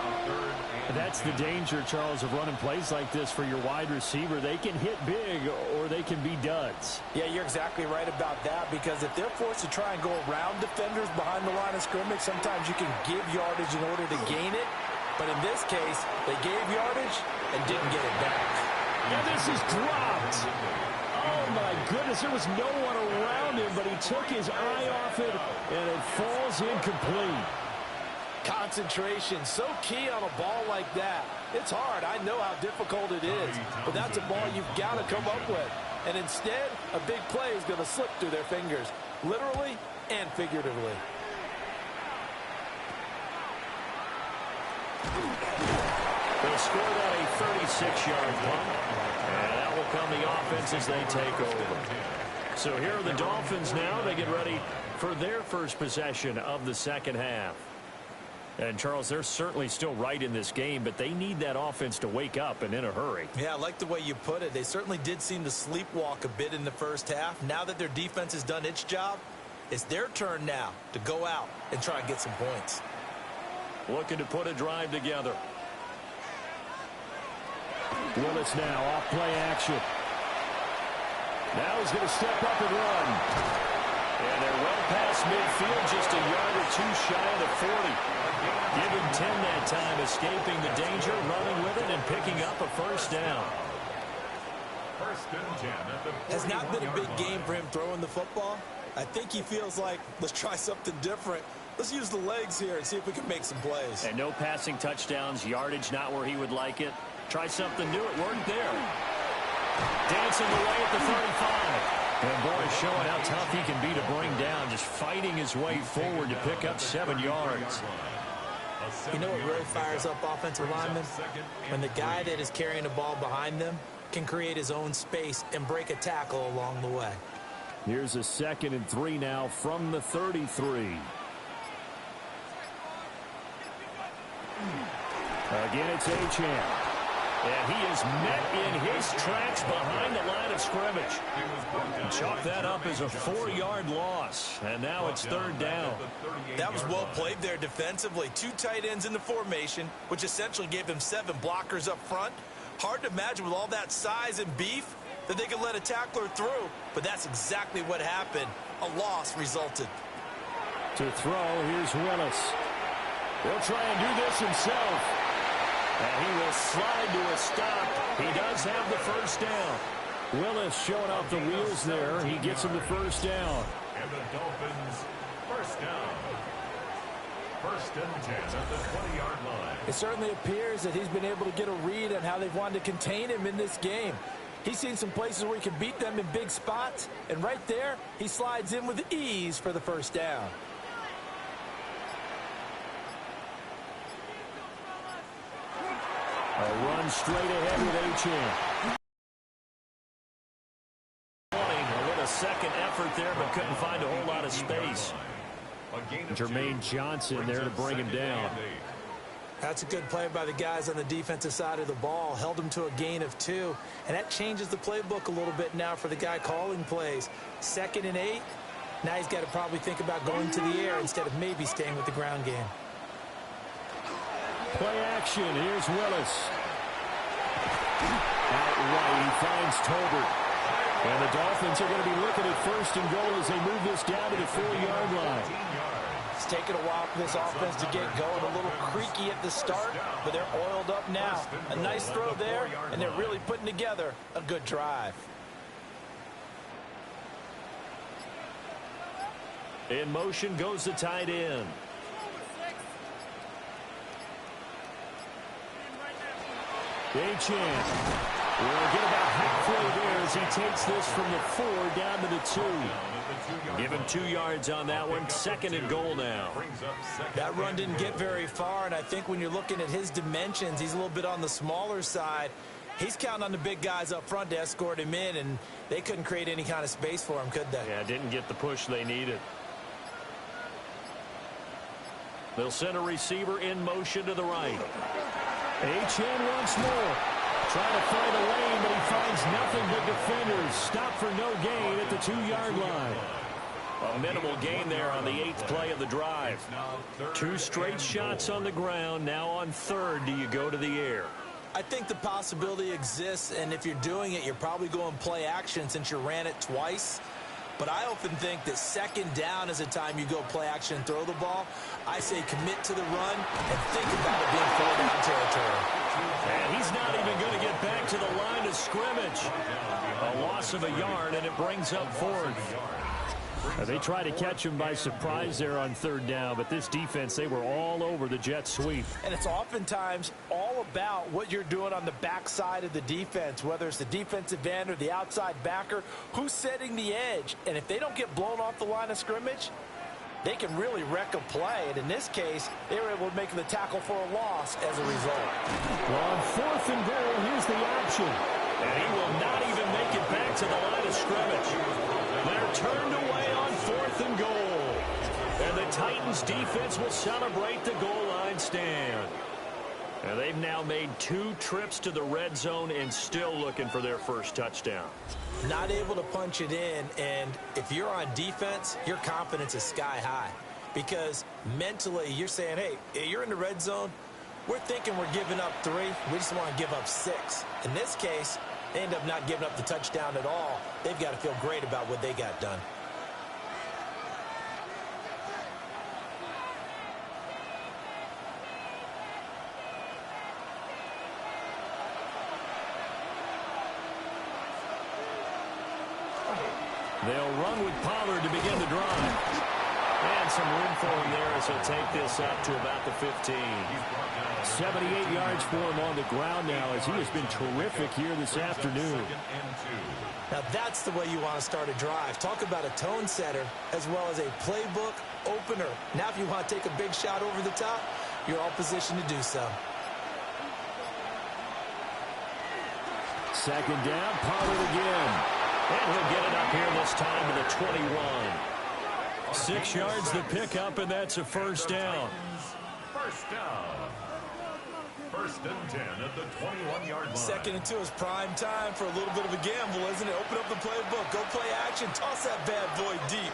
That's the danger, Charles, of running plays like this for your wide receiver. They can hit big or they can be duds. Yeah, you're exactly right about that, because if they're forced to try and go around defenders behind the line of scrimmage, sometimes you can give yardage in order to gain it. But in this case, they gave yardage and didn't get it back. And this is dropped. Oh, my goodness. There was no one around him, but he took his eye off it, and it falls incomplete. Concentration, so key on a ball like that. It's hard. I know how difficult it is, but that's a ball you've got to come up with. And instead, a big play is going to slip through their fingers, literally and figuratively. They scored on a 36-yard punt, and that will come the offense as they take over. So here are the Dolphins now. They get ready for their first possession of the second half. And, Charles, they're certainly still right in this game, but they need that offense to wake up and in a hurry. Yeah, I like the way you put it. They certainly did seem to sleepwalk a bit in the first half. Now that their defense has done its job, it's their turn now to go out and try and get some points. Looking to put a drive together. Willis now off play action. Now he's going to step up and run. And they're well past midfield, just a yard or two shy of the 40. Give him 10 that time, escaping the danger, running with it, and picking up a first down. Has not been a big game for him throwing the football. I think he feels like, let's try something different. Let's use the legs here and see if we can make some plays. And no passing touchdowns, yardage not where he would like it. Try something new. It worked there. Dancing away at the 35. And boy, showing how tough he can be to bring down, just fighting his way forward to pick up 7 yards. You know what really fires up offensive linemen? When the guy that is carrying the ball behind them can create his own space and break a tackle along the way. Here's a 2nd and 3 now from the 33. Again, it's Achane. And he is met in his tracks behind the line of scrimmage. Chalk that up as a 4-yard loss. And now it's 3rd down. That was well played there defensively. 2 tight ends in the formation, which essentially gave them 7 blockers up front. Hard to imagine with all that size and beef that they could let a tackler through. But that's exactly what happened. A loss resulted. To throw, here's Willis. He'll try and do this himself. And he will slide to a stop. He does have the first down. Willis showing off the wheels there. He gets him the first down. And the Dolphins, first down. 1st and 10 at the 20-yard line. It certainly appears that he's been able to get a read on how they've wanted to contain him in this game. He's seen some places where he can beat them in big spots. And right there, he slides in with ease for the first down. A run straight ahead with Achane. A little second effort there, but couldn't find a whole lot of space. Jermaine Johnson there to bring him down. That's a good play by the guys on the defensive side of the ball. Held him to a gain of 2. And that changes the playbook a little bit now for the guy calling plays. 2nd and 8. Now he's got to probably think about going to the air instead of maybe staying with the ground game. Play action. Here's Willis. Out right, he finds Tolbert. And the Dolphins are going to be looking at 1st and goal as they move this down to the 4-yard line. It's taken a while for this offense to get going. A little creaky at the start, but they're oiled up now. A nice throw there, and they're really putting together a good drive. In motion goes the tight end. Achane will get about halfway there as he takes this from the 4 down to the 2. Give him 2 yards on that one. 2nd and goal now. That run didn't get very far, and I think when you're looking at his dimensions, he's a little bit on the smaller side. He's counting on the big guys up front to escort him in, and they couldn't create any kind of space for him, could they? Yeah, didn't get the push they needed. They'll send a receiver in motion to the right. Achane once more. Trying to find a lane, but he finds nothing but defenders. Stop for no gain at the 2-yard line. A minimal gain there on the 8th play of the drive. 2 straight shots on the ground. Now on 3rd, do you go to the air? I think the possibility exists, and if you're doing it, you're probably going play action since you ran it twice. But I often think that 2nd down is a time you go play action and throw the ball. I say commit to the run and think about it being 4-down territory. And he's not even going to get back to the line of scrimmage. A loss of a yard, and it brings up 4th. They try to catch him by surprise there on 3rd down, but this defense, they were all over the jet sweep. And it's oftentimes all about what you're doing on the backside of the defense, whether it's the defensive end or the outside backer, who's setting the edge. And if they don't get blown off the line of scrimmage, they can really wreck a play. And in this case, they were able to make the tackle for a loss as a result. Well, on 4th and goal, here's the option. And he will not even make it back to the line of scrimmage. They're turned away on 4th and goal. And the Titans defense will celebrate the goal line stand. And they've now made 2 trips to the red zone and still looking for their first touchdown. Not able to punch it in, and if you're on defense, your confidence is sky high. Because mentally, you're saying, hey, you're in the red zone. We're thinking we're giving up 3. We just want to give up 6. In this case, they end up not giving up the touchdown at all. They've got to feel great about what they got done. They'll run with Pollard to begin the drive. And some room for him there as he'll take this up to about the 15. 78 yards for him on the ground now as he has been terrific here this afternoon. Now that's the way you want to start a drive. Talk about a tone setter as well as a playbook opener. Now if you want to take a big shot over the top, you're all positioned to do so. Second down, Pollard again. And he'll get it up here this time to the 21. 6 yards the pickup, and that's a first down. First down. First and 10 at the 21-yard line. 2nd and 2 is prime time for a little bit of a gamble, isn't it? Open up the playbook, go play action, toss that bad boy deep.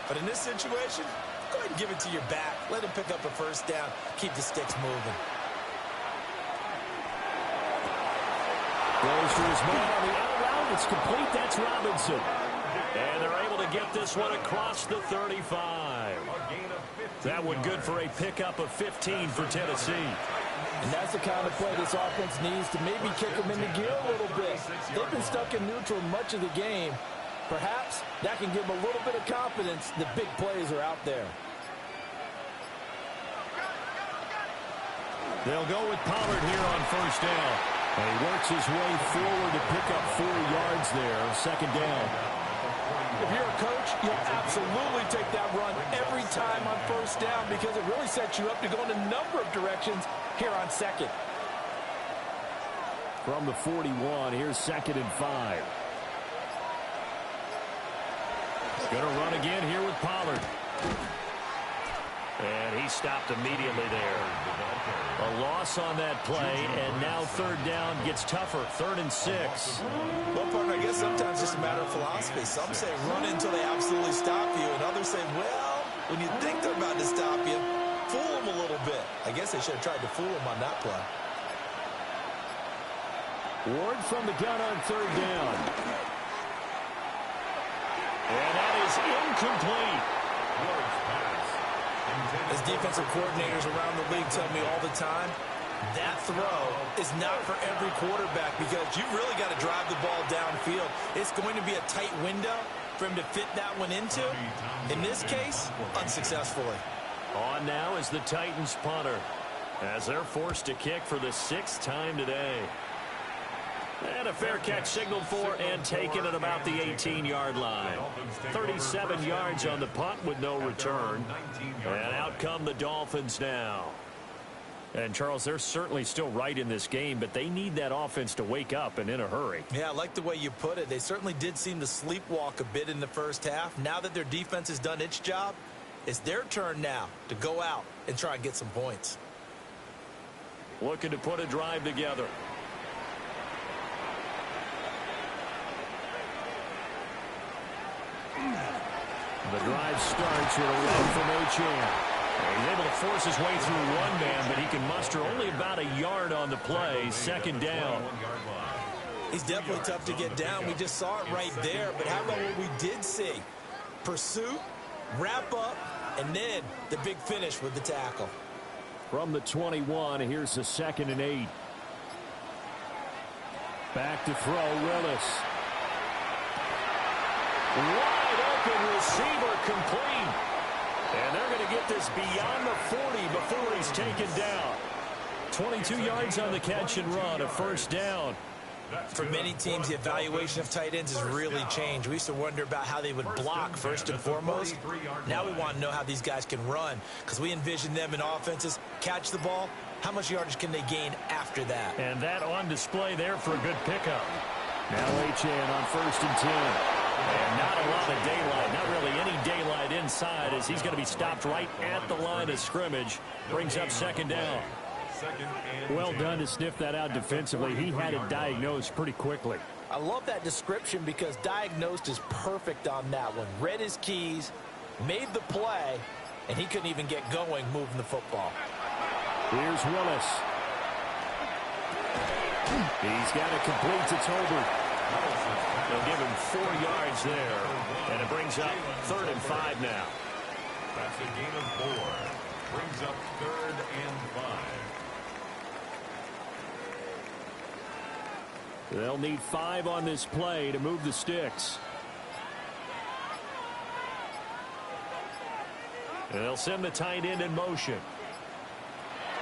But in this situation, go ahead and give it to your back. Let him pick up a first down. Keep the sticks moving. Goes to his man on the out route. It's complete. That's Robinson. And they're able to get this one across the 35. That one good for a pickup of 15 for Tennessee. And that's the kind of play this offense needs to maybe kick them into gear a little bit. They've been stuck in neutral much of the game. Perhaps that can give them a little bit of confidence that big plays are out there. They'll go with Pollard here on first down. And he works his way forward to pick up 4 yards there. Second down. If you're a coach, you'll absolutely take that run every time on first down because it really sets you up to go in a number of directions here on second. From the 41, here's 2nd and 5. Going to run again here with Pollard. And he stopped immediately there. A loss on that play, and now third down gets tougher. 3rd and 6. Well, partner, I guess sometimes it's just a matter of philosophy. Some say run until they absolutely stop you, and others say, well, when you think they're about to stop you, fool them a little bit. I guess they should have tried to fool them on that play. Ward from the gun on third down. And that is incomplete. As defensive coordinators around the league tell me all the time, that throw is not for every quarterback because you've really got to drive the ball downfield. It's going to be a tight window for him to fit that one into. In this case, unsuccessfully. On now is the Titans punter as they're forced to kick for the 6th time today. And a fair catch signaled for and taken at about the 18-yard line. 37 yards on the punt with no return. And out come the Dolphins now. And, Charles, they're certainly still right in this game, but they need that offense to wake up and in a hurry. Yeah, I like the way you put it. They certainly did seem to sleepwalk a bit in the first half. Now that their defense has done its job, it's their turn now to go out and try and get some points. Looking to put a drive together. The drive starts with a run from Achane. He's able to force his way through one man, but he can muster only about a yard on the play. 2nd down. He's definitely tough to get down. We just saw it right there. But how about what we did see? Pursuit, wrap up, and then the big finish with the tackle. From the 21, here's the 2nd and 8. Back to throw, Willis. Wide open receiver complete. And they're going to get this beyond the 40 before he's taken down. 22 yards on the catch and run, a first down. For many teams, the evaluation of tight ends has really changed. We used to wonder about how they would block first and foremost. Now we want to know how these guys can run because we envision them in offenses, catch the ball. How much yardage can they gain after that? And that on display there for a good pickup. Now Achane on 1st and 10. And not a lot of daylight, not really any daylight inside as he's going to be stopped right at the line of scrimmage. Brings up 2nd down. Well done to sniff that out defensively. He had it diagnosed pretty quickly. I love that description because diagnosed is perfect on that one. Read his keys, made the play, and he couldn't even get going moving the football. Here's Willis. He's got it complete to Tolbert. They'll give him 4 yards there, and it brings up 3rd and 5 now. That's a gain of 4. Brings up 3rd and 5. They'll need 5 on this play to move the sticks. And they'll send the tight end in motion.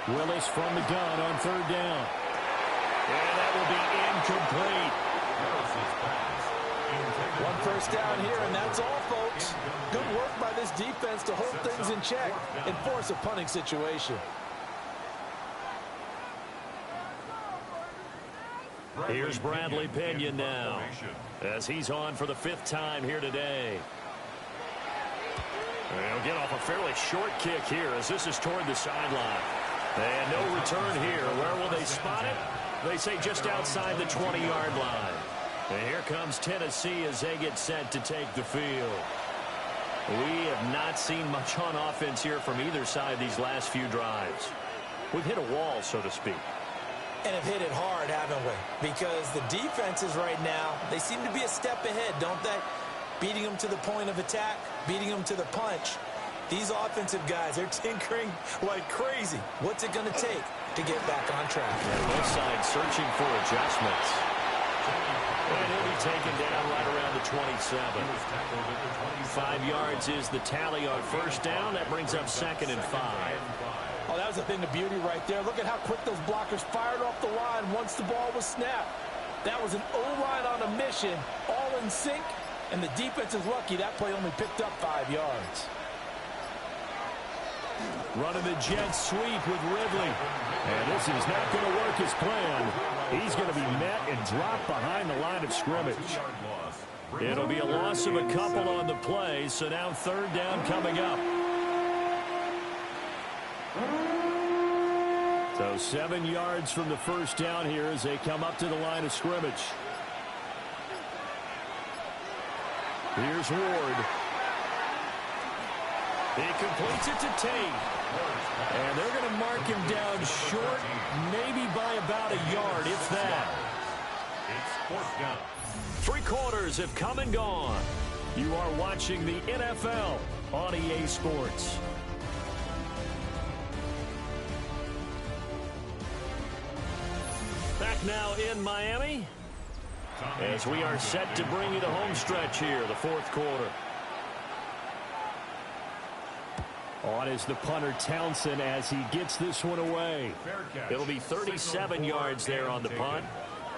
Willis from the gun on 3rd down. And that will be incomplete. One first down here, and that's all, folks. Good work by this defense to hold things in check and force a punting situation. Here's Bradley Pinion now, as he's on for the 5th time here today. They'll get off a fairly short kick here as this is toward the sideline. And no return here. Where will they spot it? They say just outside the 20-yard line. And here comes Tennessee as they get set to take the field. We have not seen much on offense here from either side these last few drives. We've hit a wall, so to speak. And have hit it hard, haven't we? Because the defenses right now, they seem to be a step ahead, don't they? Beating them to the point of attack, beating them to the punch. These offensive guys, they're tinkering like crazy. What's it going to take to get back on track? Yeah, both sides searching for adjustments. And he'll be taken down right around the 27. 5 yards is the tally on 1st down. That brings up 2nd and 5. Oh, that was a thing of beauty right there. Look at how quick those blockers fired off the line once the ball was snapped. That was an O-line on a mission, all in sync, and the defense is lucky that play only picked up 5 yards. Running the jet sweep with Ridley. And this is not going to work as planned. He's going to be met and dropped behind the line of scrimmage. It'll be a loss of a couple on the play, so now 3rd down coming up. So 7 yards from the 1st down here as they come up to the line of scrimmage. Here's Ward. He completes it to Tate. And they're going to mark him down short, maybe by about a yard, if that. It's 4th down. 3 quarters have come and gone. You are watching the NFL on EA Sports. Back now in Miami as we are set to bring you the home stretch here, the 4th quarter. On is the punter Townsend as he gets this one away. It'll be 37 yards there on the punt,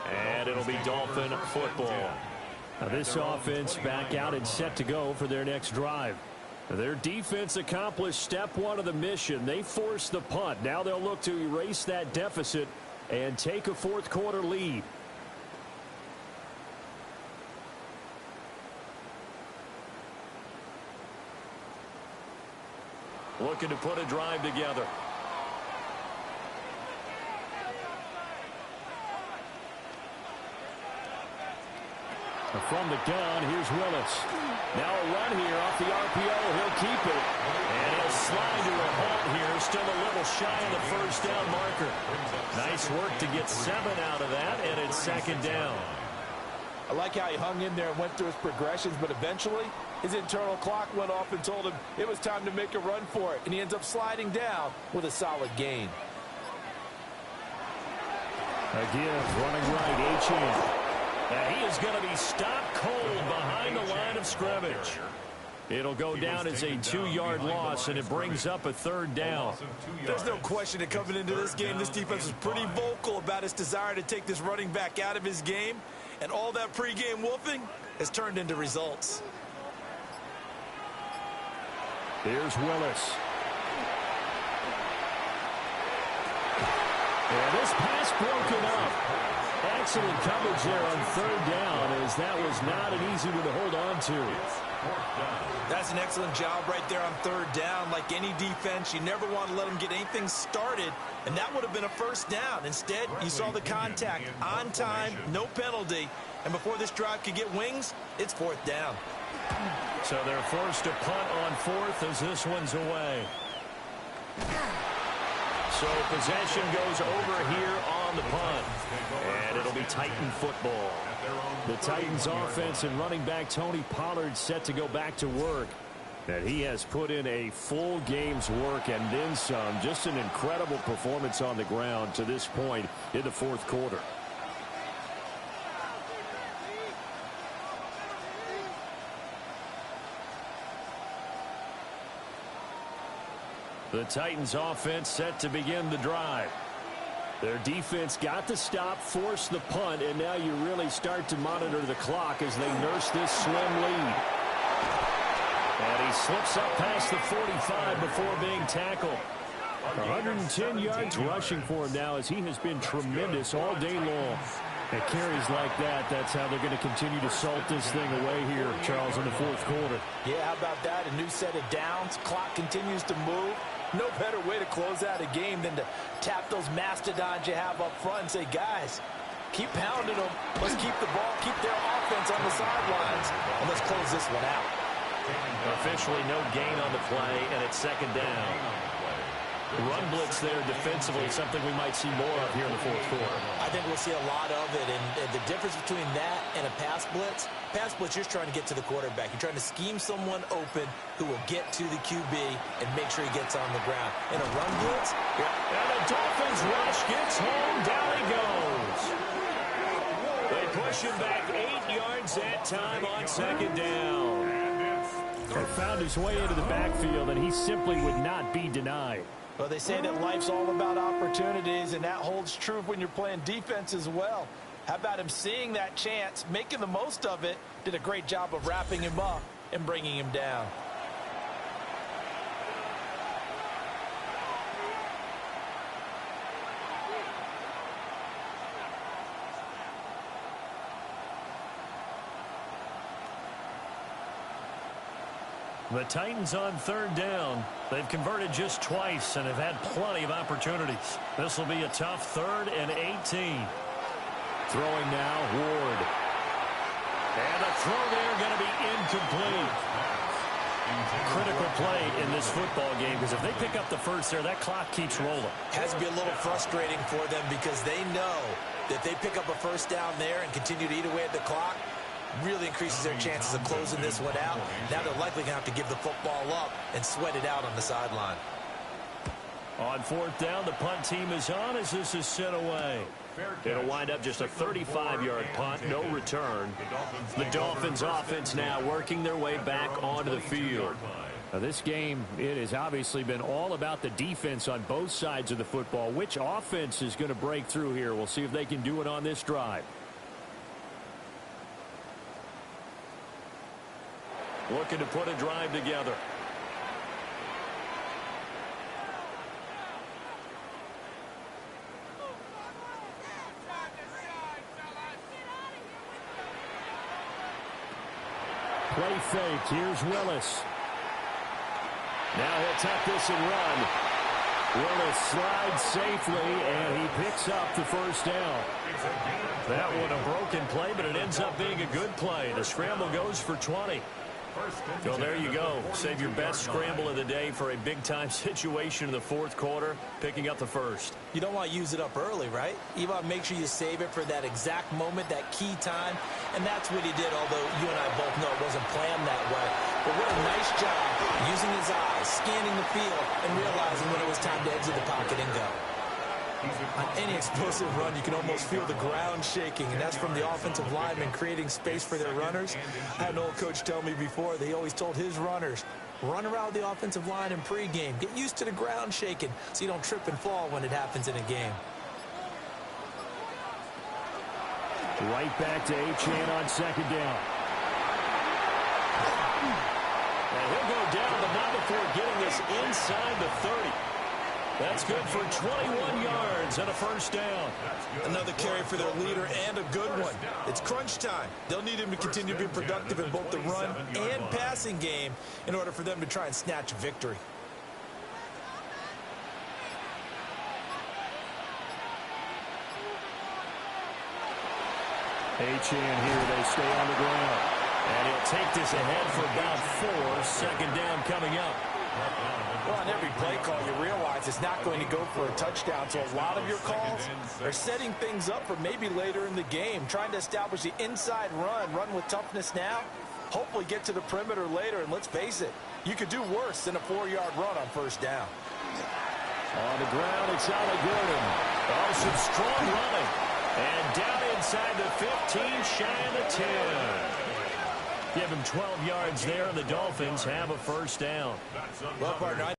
and it'll be Dolphin football. Now this offense back out and set to go for their next drive. Their defense accomplished step 1 of the mission. They forced the punt. Now they'll look to erase that deficit and take a 4th quarter lead. Looking to put a drive together. From the gun, here's Willis. Now a run here off the RPO. He'll keep it. And he'll slide to a halt here. Still a little shy of the 1st down marker. Nice work to get 7 out of that, and it's 2nd down. I like how he hung in there and went through his progressions, but eventually his internal clock went off and told him it was time to make a run for it, and he ends up sliding down with a solid gain. Again, running right, H.M. And he is going to be stopped cold behind the line of scrimmage. It'll go down as a 2-yard loss, and it brings up a 3rd down. There's no question that coming into this game, this defense was pretty vocal about its desire to take this running back out of his game, and all that pregame wolfing has turned into results. Here's Willis. And this pass broken up. Excellent coverage there on 3rd down, as that was not an easy one to hold on to. That's an excellent job right there on 3rd down. Like any defense, you never want to let them get anything started, and that would have been a 1st down. Instead, you saw the contact on time, no penalty, and before this drive could get wings, it's 4th down. So they're forced to punt on 4th as this one's away. So possession goes over here on on the punt. And it'll be Titan football. The Titans offense and running back Tony Pollard set to go back to work. And he has put in a full game's work and then some. Just an incredible performance on the ground to this point in the fourth quarter. The Titans offense set to begin the drive. Their defense got the stop, forced the punt, and now you really start to monitor the clock as they nurse this slim lead. And he slips up past the 45 before being tackled. 110 yards rushing for him now as he has been tremendous all day long. At carries like that, that's how they're going to continue to salt this thing away here, Charles, in the fourth quarter. Yeah, how about that? A new set of downs. Clock continues to move. No better way to close out a game than to tap those mastodons you have up front and say, guys, keep pounding them. Let's keep the ball, keep their offense on the sidelines, and let's close this one out. Officially no gain on the play, and it's second down. Run blitz there defensively, something we might see more of here in the fourth quarter. I think we'll see a lot of it, and the difference between that and a pass blitz, you're trying to get to the quarterback. You're trying to scheme someone open who will get to the QB and make sure he gets on the ground. In a run blitz, and the Dolphins rush gets home, down he goes. They push him back 8 yards that time on second down. He found his way into the backfield, and he simply would not be denied. Well, they say that life's all about opportunities, and that holds true when you're playing defense as well. How about him seeing that chance, making the most of it, did a great job of wrapping him up and bringing him down. The Titans on third down. They've converted just twice and have had plenty of opportunities. This will be a tough 3rd and 18. Throwing now, Ward. And the throw there going to be incomplete. Critical play in this football game because if they pick up the first there, that clock keeps rolling. Has to be a little frustrating for them because they know that they pick up a first down there and continue to eat away at the clock, really increases their chances of closing this one out. Now they're likely going to have to give the football up and sweat it out on the sideline. On fourth down, the punt team is on as this is sent away. It'll wind up just a 35-yard punt, no return. The Dolphins offense now working their way back onto the field. Now this game, it has obviously been all about the defense on both sides of the football. Which offense is going to break through here? We'll see if they can do it on this drive. Looking to put a drive together. Play fake. Here's Willis. Now he'll tuck this and run. Willis slides safely, and he picks up the first down. That one a broken play, but it ends up being a good play. The scramble goes for 20. So there you go. Save your best scramble of the day for a big-time situation in the fourth quarter, picking up the first. You don't want to use it up early, right? You want to make sure you save it for that exact moment, that key time. And that's what he did, although you and I both know it wasn't planned that way. But what a nice job using his eyes, scanning the field, and realizing when it was time to exit the pocket and go. On any explosive run, you can almost feel the ground shaking, and that's from the offensive linemen creating space for their runners. I had an old coach tell me before, they always told his runners, run around the offensive line in pregame. Get used to the ground shaking so you don't trip and fall when it happens in a game. Right back to Achane on second down. And he'll go down, but not before getting this inside the 30. That's good for 21 yards and a first down. Another carry for their leader and a good one. It's crunch time. They'll need him to continue to be productive in both the run and passing game in order for them to try and snatch a victory. Achane here, they stay on the ground. And he'll take this ahead for about 4. Second down coming up. Well, on every play call, you realize it's not going to go for a touchdown, so a lot of your calls are setting things up for maybe later in the game, trying to establish the inside run with toughness now, hopefully get to the perimeter later, and let's face it, you could do worse than a 4-yard run on first down. On the ground, it's Ollie Gordon. Oh, some strong running. And down inside the 15, shy of the 10. Give him 12 yards there, and the Dolphins have a first down. Well, partner,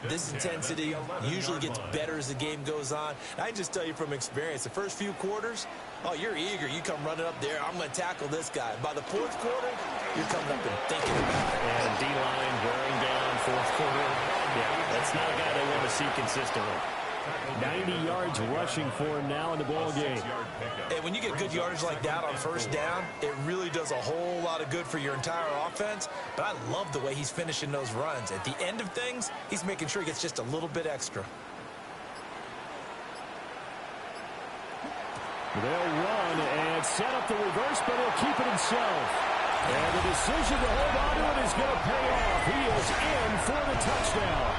this intensity usually gets better as the game goes on. I can just tell you from experience, the first few quarters, oh, you're eager. You come running up there. I'm going to tackle this guy. By the fourth quarter, you're coming up and thinking about it. And D-line wearing down fourth quarter. Yeah, that's not a guy they want to see consistently. 90 yards rushing for him now in the ball game. And when you get good yardage like that on first down, it really does a whole lot of good for your entire offense. But I love the way he's finishing those runs. At the end of things, he's making sure he gets just a little bit extra. They'll run and set up the reverse, but he'll keep it himself. And the decision to hold on to it is going to pay off. He is in for the touchdown.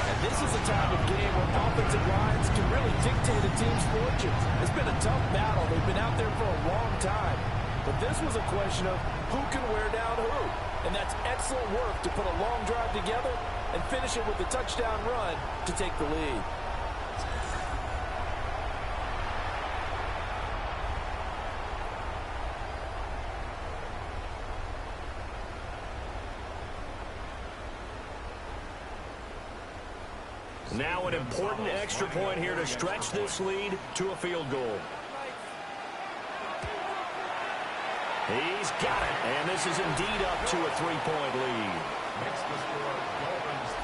And this is a time of game where offensive lines can really dictate a team's fortunes. It's been a tough battle. They've been out there for a long time. But this was a question of who can wear down who. And that's excellent work to put a long drive together and finish it with a touchdown run to take the lead. Now an important extra point here to stretch this lead to a field goal. He's got it, and this is indeed up to a 3-point lead.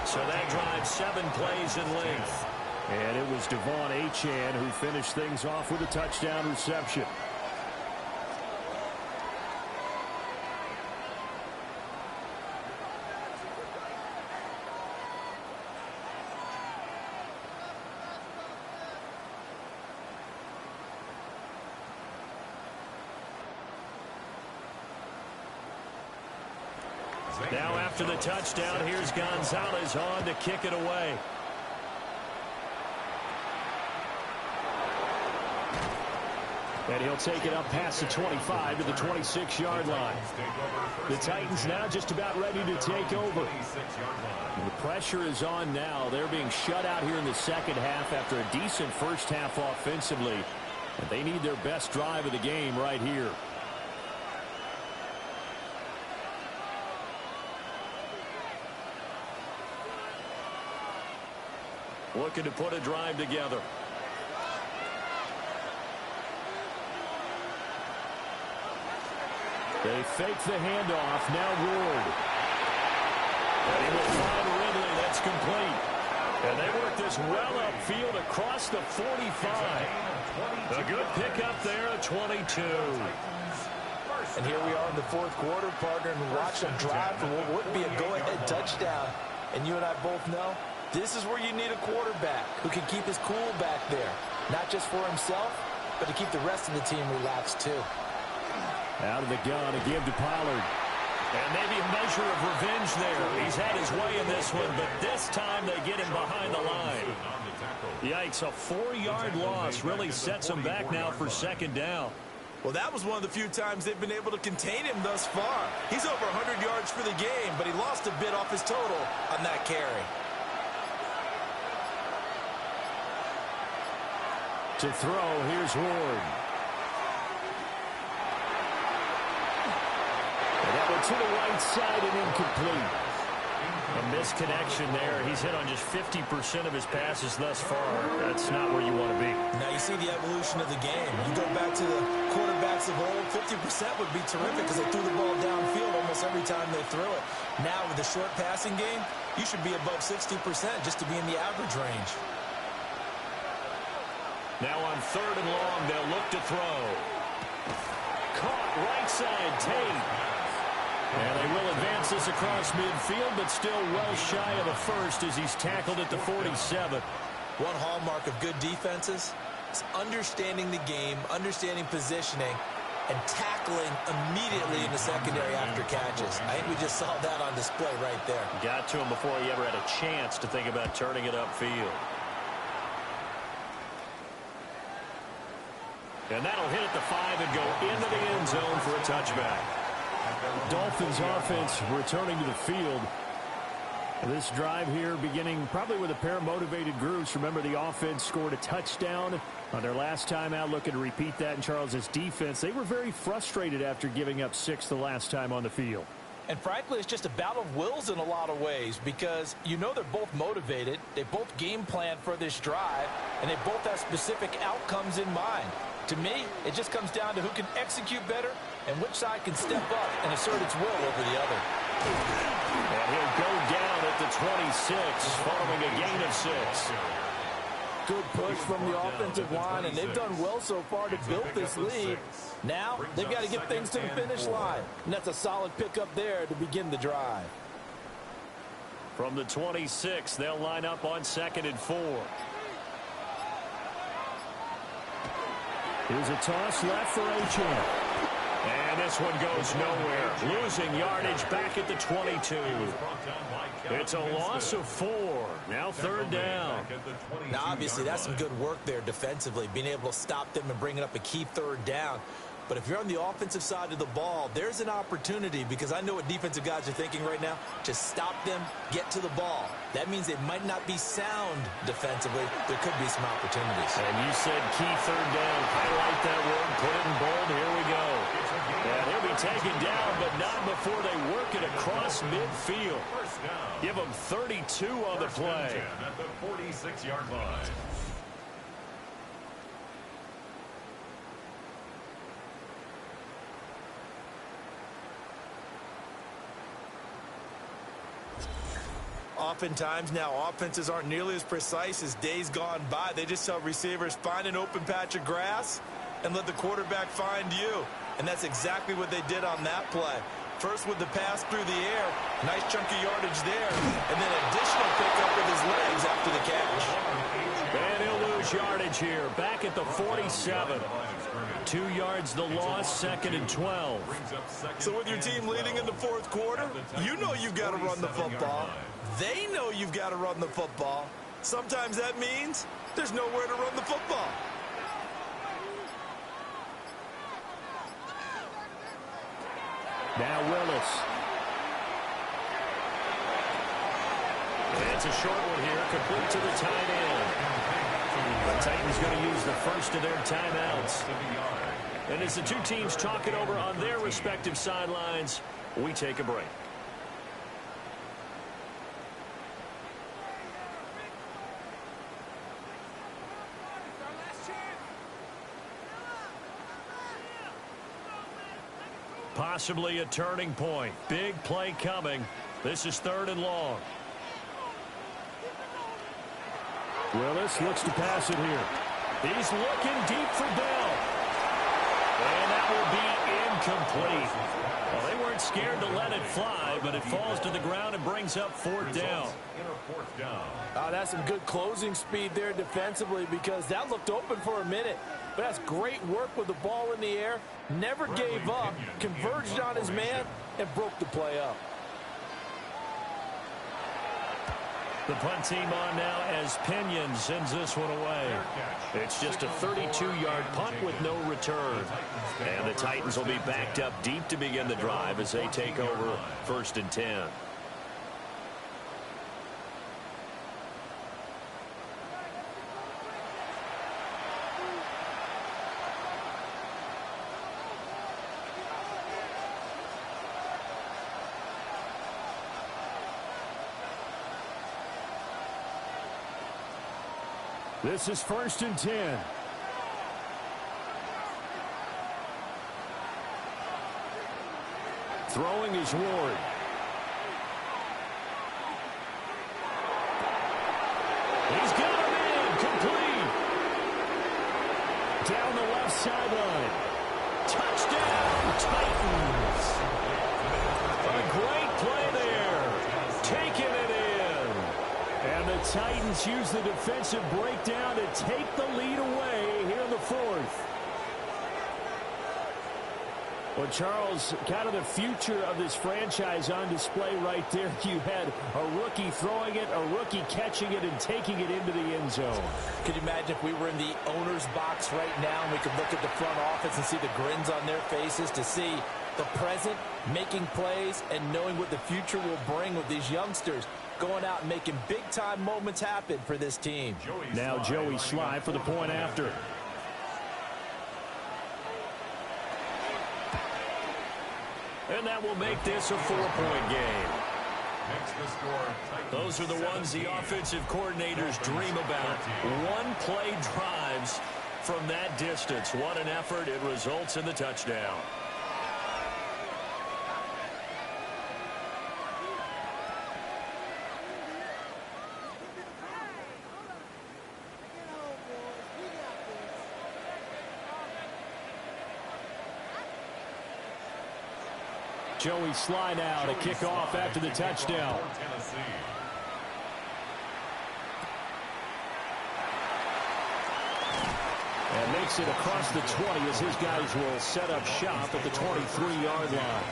So that drives 7 plays in length. And it was Devon Achane who finished things off with a touchdown reception. Now after the touchdown, here's Gonzalez on to kick it away. And he'll take it up past the 25 to the 26-yard line. The Titans now just about ready to take over. The pressure is on now. They're being shut out here in the second half after a decent first half offensively. And they need their best drive of the game right here. Looking to put a drive together. They fake the handoff. Now Ward. And he will find Ridley. That's complete. And they work this well upfield across the 45. A good pickup there at 22. And here we are in the fourth quarter, partner, and watch them drive for what would be a go-ahead touchdown. And you and I both know this is where you need a quarterback who can keep his cool back there. Not just for himself, but to keep the rest of the team relaxed too. Out of the gun again to Pollard. And maybe a measure of revenge there. He's had his way in this one, but this time they get him behind the line. Yikes, a 4-yard loss really sets him back now for second down. Well, that was one of the few times they've been able to contain him thus far. He's over 100 yards for the game, but he lost a bit off his total on that carry. To throw, here's Ward. And that one to the right side and incomplete. A misconnection there. He's hit on just 50% of his passes thus far. That's not where you want to be. Now you see the evolution of the game. You go back to the quarterbacks of old, 50% would be terrific because they threw the ball downfield almost every time they threw it. Now with the short passing game, you should be above 60% just to be in the average range. Now on 3rd and long, they'll look to throw. Caught right side, Tate. And they will advance this across midfield, but still well shy of the first as he's tackled at the 47. One hallmark of good defenses is understanding the game, understanding positioning, and tackling immediately in the secondary after catches. I think we just saw that on display right there. Got to him before he ever had a chance to think about turning it upfield. And that'll hit at the 5 and go into the end zone for a touchback. Dolphins offense returning to the field. This drive here beginning probably with a pair of motivated groups. Remember, the offense scored a touchdown on their last time out, looking to repeat that in Charles's defense. They were very frustrated after giving up 6 the last time on the field. And frankly, it's just a battle of wills in a lot of ways because you know they're both motivated. They both game plan for this drive, and they both have specific outcomes in mind. To me, it just comes down to who can execute better and which side can step up and assert its will over the other. And he'll go down at the 26 following a gain of 6. Good push from the offensive line, and they've done well so far to build this lead. Now, they've got to get things to the finish line, and that's a solid pickup there to begin the drive. From the 26, they'll line up on 2nd and 4. Here's a toss left for Achane. And this one goes nowhere. Losing yardage back at the 22. It's a loss of 4. Now 3rd down. Now, obviously, that's some good work there defensively, being able to stop them and bringing up a key 3rd down. But if you're on the offensive side of the ball, there's an opportunity because I know what defensive guys are thinking right now. Just stop them, get to the ball. That means they might not be sound defensively. There could be some opportunities. And you said key 3rd down. Highlight that word, put it in bold. Here we go. And he'll be taken down, but not before they work it across midfield. Give them 32 on the play. At the 46-yard line. Oftentimes now, offenses aren't nearly as precise as days gone by. They just tell receivers, find an open patch of grass and let the quarterback find you. And that's exactly what they did on that play. First with the pass through the air, nice chunky yardage there, and then additional pickup with his legs after the catch. And he'll lose yardage here, back at the 47. 2 yards the loss, 2nd and 12. So with your team leading in the 4th quarter, you know you've got to run the football. They know you've got to run the football. Sometimes that means there's nowhere to run the football. Now Willis. And it's a short one here, complete to the tight end. The Titans going to use the first of their timeouts. And as the two teams talk it over on their respective sidelines, we take a break. Possibly a turning point. Big play coming. This is 3rd and long. Willis looks to pass it here. He's looking deep for Bell. And that will be incomplete. Well, they weren't scared to let it fly, but it falls to the ground and brings up 4th down. Oh, that's some good closing speed there defensively because that looked open for a minute. But that's great work with the ball in the air. Never gave up, converged on his man, and broke the play up. The punt team on now as Pinion sends this one away. It's just a 32-yard punt with no return. And the Titans will be backed up deep to begin the drive as they take over 1st and 10. This is 1st and 10. Throwing is Ward. He's got him in. Complete. Down the left sideline. Touchdown, Titans. A great play there. Taking it in. And the Titans use the defensive breakdown to take the lead away here in the 4th. Well, Charles, kind of the future of this franchise on display right there. You had a rookie throwing it, a rookie catching it, and taking it into the end zone. Could you imagine if we were in the owner's box right now and we could look at the front office and see the grins on their faces, to see the present making plays and knowing what the future will bring with these youngsters going out and making big-time moments happen for this team. Now Joey Sly for the point after. And that will make this a 4-point game. Those are the ones the offensive coordinators dream about. One-play drives from that distance. What an effort. It results in the touchdown. Joey Sly now to kick off after the touchdown. And makes it across the 20 as his guys will set up shop at the 23-yard line.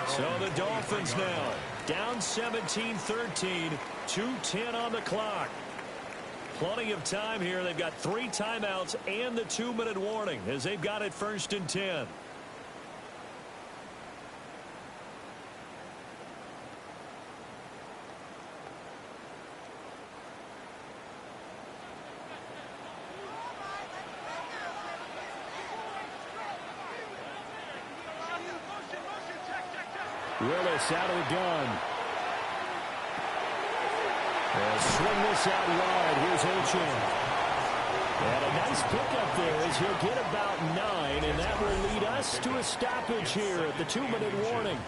So the Dolphins now down 17-13, 2:10 on the clock. Plenty of time here. They've got 3 timeouts and the 2-minute warning as they've got it 1st and 10. Willis out of the gun. And swing this out wide. Here's Achane. And a nice pickup there as he'll get about 9, and that will lead us to a stoppage here at the 2-minute warning.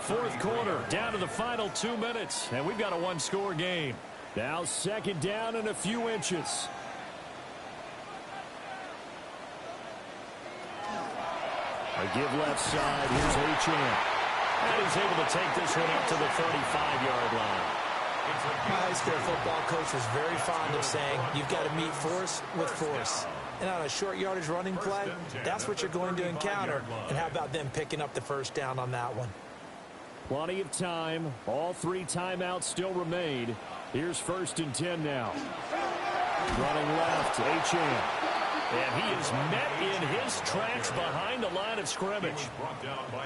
4th quarter, down to the final 2 minutes, and we've got a 1-score game. Now 2nd down and a few inches. A give left side. Here's Achane. And he's able to take this one up to the 35-yard line. My high school football coach was very fond of saying, you've got to meet force with force. And on a short yardage running play, that's what you're going to encounter. And how about them picking up the 1st down on that one? Plenty of time. All 3 timeouts still remain. Here's 1st and 10 now. Running left, Achane. And he is met in his tracks behind the line of scrimmage.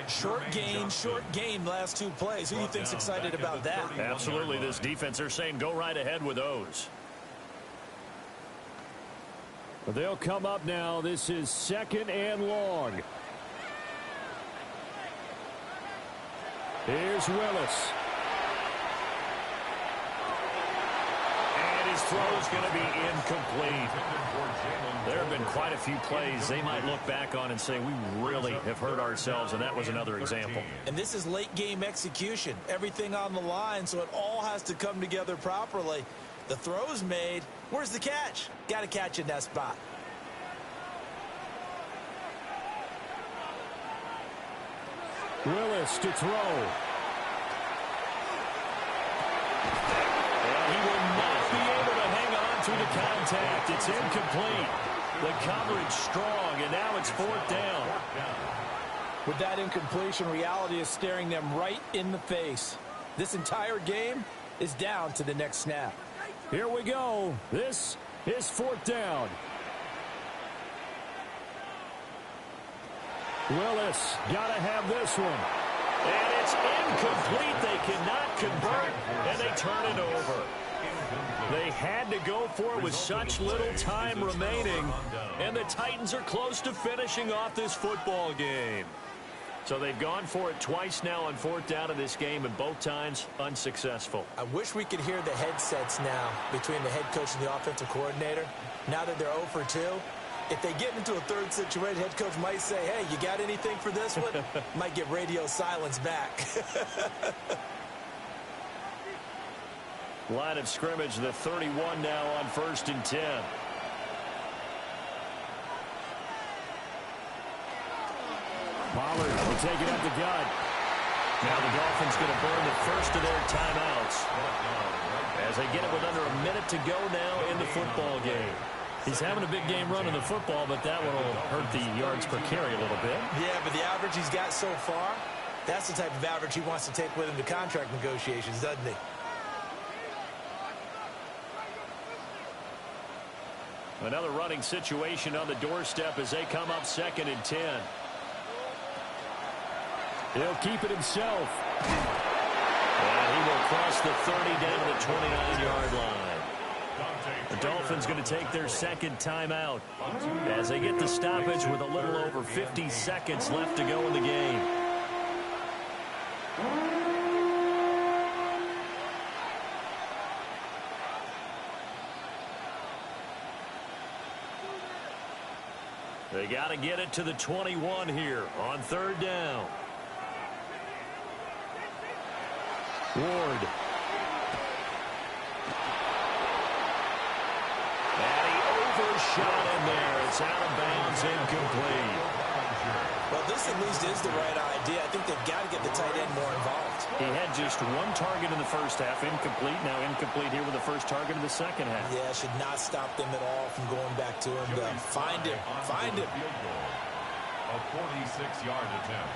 Short gain last 2 plays. Who do you think's excited about that? Absolutely. This defense, they're saying go right ahead with those. They'll come up now. This is 2nd and long. Here's Willis. And his throw is going to be incomplete. There have been quite a few plays they might look back on and say, we really have hurt ourselves, and that was another example. And this is late game execution. Everything on the line, so it all has to come together properly. The throw's made. Where's the catch? Got to catch in that spot. Willis to throw. And he will not be able to hang on through the contact. It's incomplete. The coverage strong, and now it's 4th down. With that incompletion, reality is staring them right in the face. This entire game is down to the next snap. Here we go. This is 4th down. Willis got to have this one. And it's incomplete. They cannot convert, and they turn it over. They had to go for it with such little time remaining, and the Titans are close to finishing off this football game. So they've gone for it twice now on 4th down in this game, and both times unsuccessful. I wish we could hear the headsets now between the head coach and the offensive coordinator. Now that they're 0 for 2, if they get into a 3rd situation, head coach might say, hey, you got anything for this one? Might get radio silence back. Line of scrimmage, the 31 now on 1st and 10. Pollard will take it up the gut. Now the Dolphins going to burn the first of their timeouts as they get it with under a minute to go now in the football game. He's having a big game running the football, but that one will hurt the yards per carry a little bit. Yeah, but the average he's got so far, that's the type of average he wants to take with him to contract negotiations, doesn't he? Another running situation on the doorstep as they come up 2nd and 10. He'll keep it himself. And he will cross the 30 down to the 29-yard line. The Dolphins going to take their 2nd timeout as they get the stoppage with a little over 50 seconds left to go in the game. They got to get it to the 21 here on 3rd down. Ward. And he overshot in there. It's out of bounds, incomplete. Well, this at least is the right idea. I think they've got to get the tight end more involved. He had just 1 target in the first half, incomplete. Now incomplete here with the first target in the second half. Yeah, should not stop them at all from going back to him. Find him. Find him. A 46-yard attempt.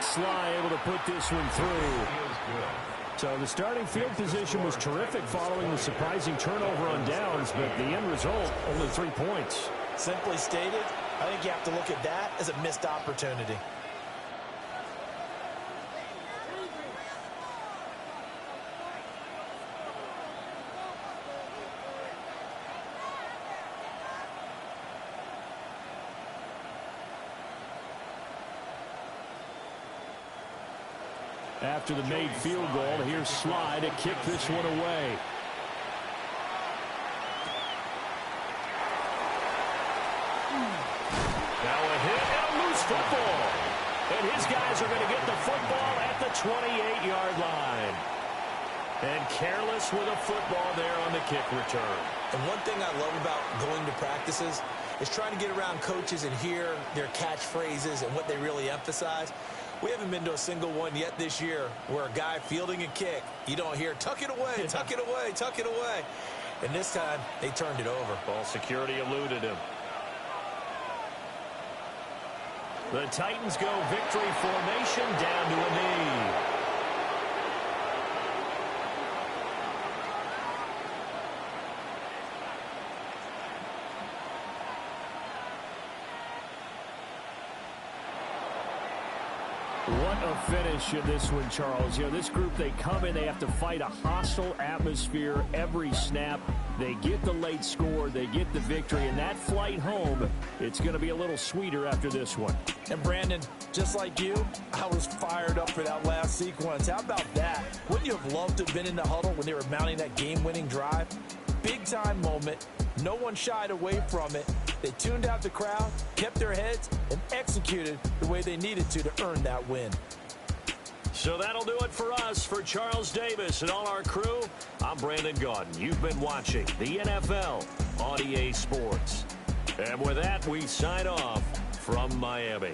Sly able to put this one through. So the starting field position was terrific following the surprising turnover on downs, but the end result, only 3 points. Simply stated, I think you have to look at that as a missed opportunity. After the made field goal, here's Sly to kick this one away. Now a hit and a loose football. And his guys are going to get the football at the 28-yard line. And careless with a football there on the kick return. And one thing I love about going to practices is trying to get around coaches and hear their catchphrases and what they really emphasize. We haven't been to a single one yet this year where a guy fielding a kick, you don't hear, tuck it away, tuck it away, tuck it away. And this time, they turned it over. Ball security eluded him. The Titans go victory formation down to a knee. What a finish in this one, Charles. You know, this group, they come in, they have to fight a hostile atmosphere every snap. They get the late score, they get the victory, and that flight home, it's going to be a little sweeter after this one. And Brandon, just like you, I was fired up for that last sequence. How about that? Wouldn't you have loved to have been in the huddle when they were mounting that game-winning drive? Big-time moment. No one shied away from it. They tuned out the crowd, kept their heads, and executed the way they needed to earn that win. So that'll do it for us. For Charles Davis and all our crew, I'm Brandon Gaudin. You've been watching the NFL on EA Sports. And with that, we sign off from Miami.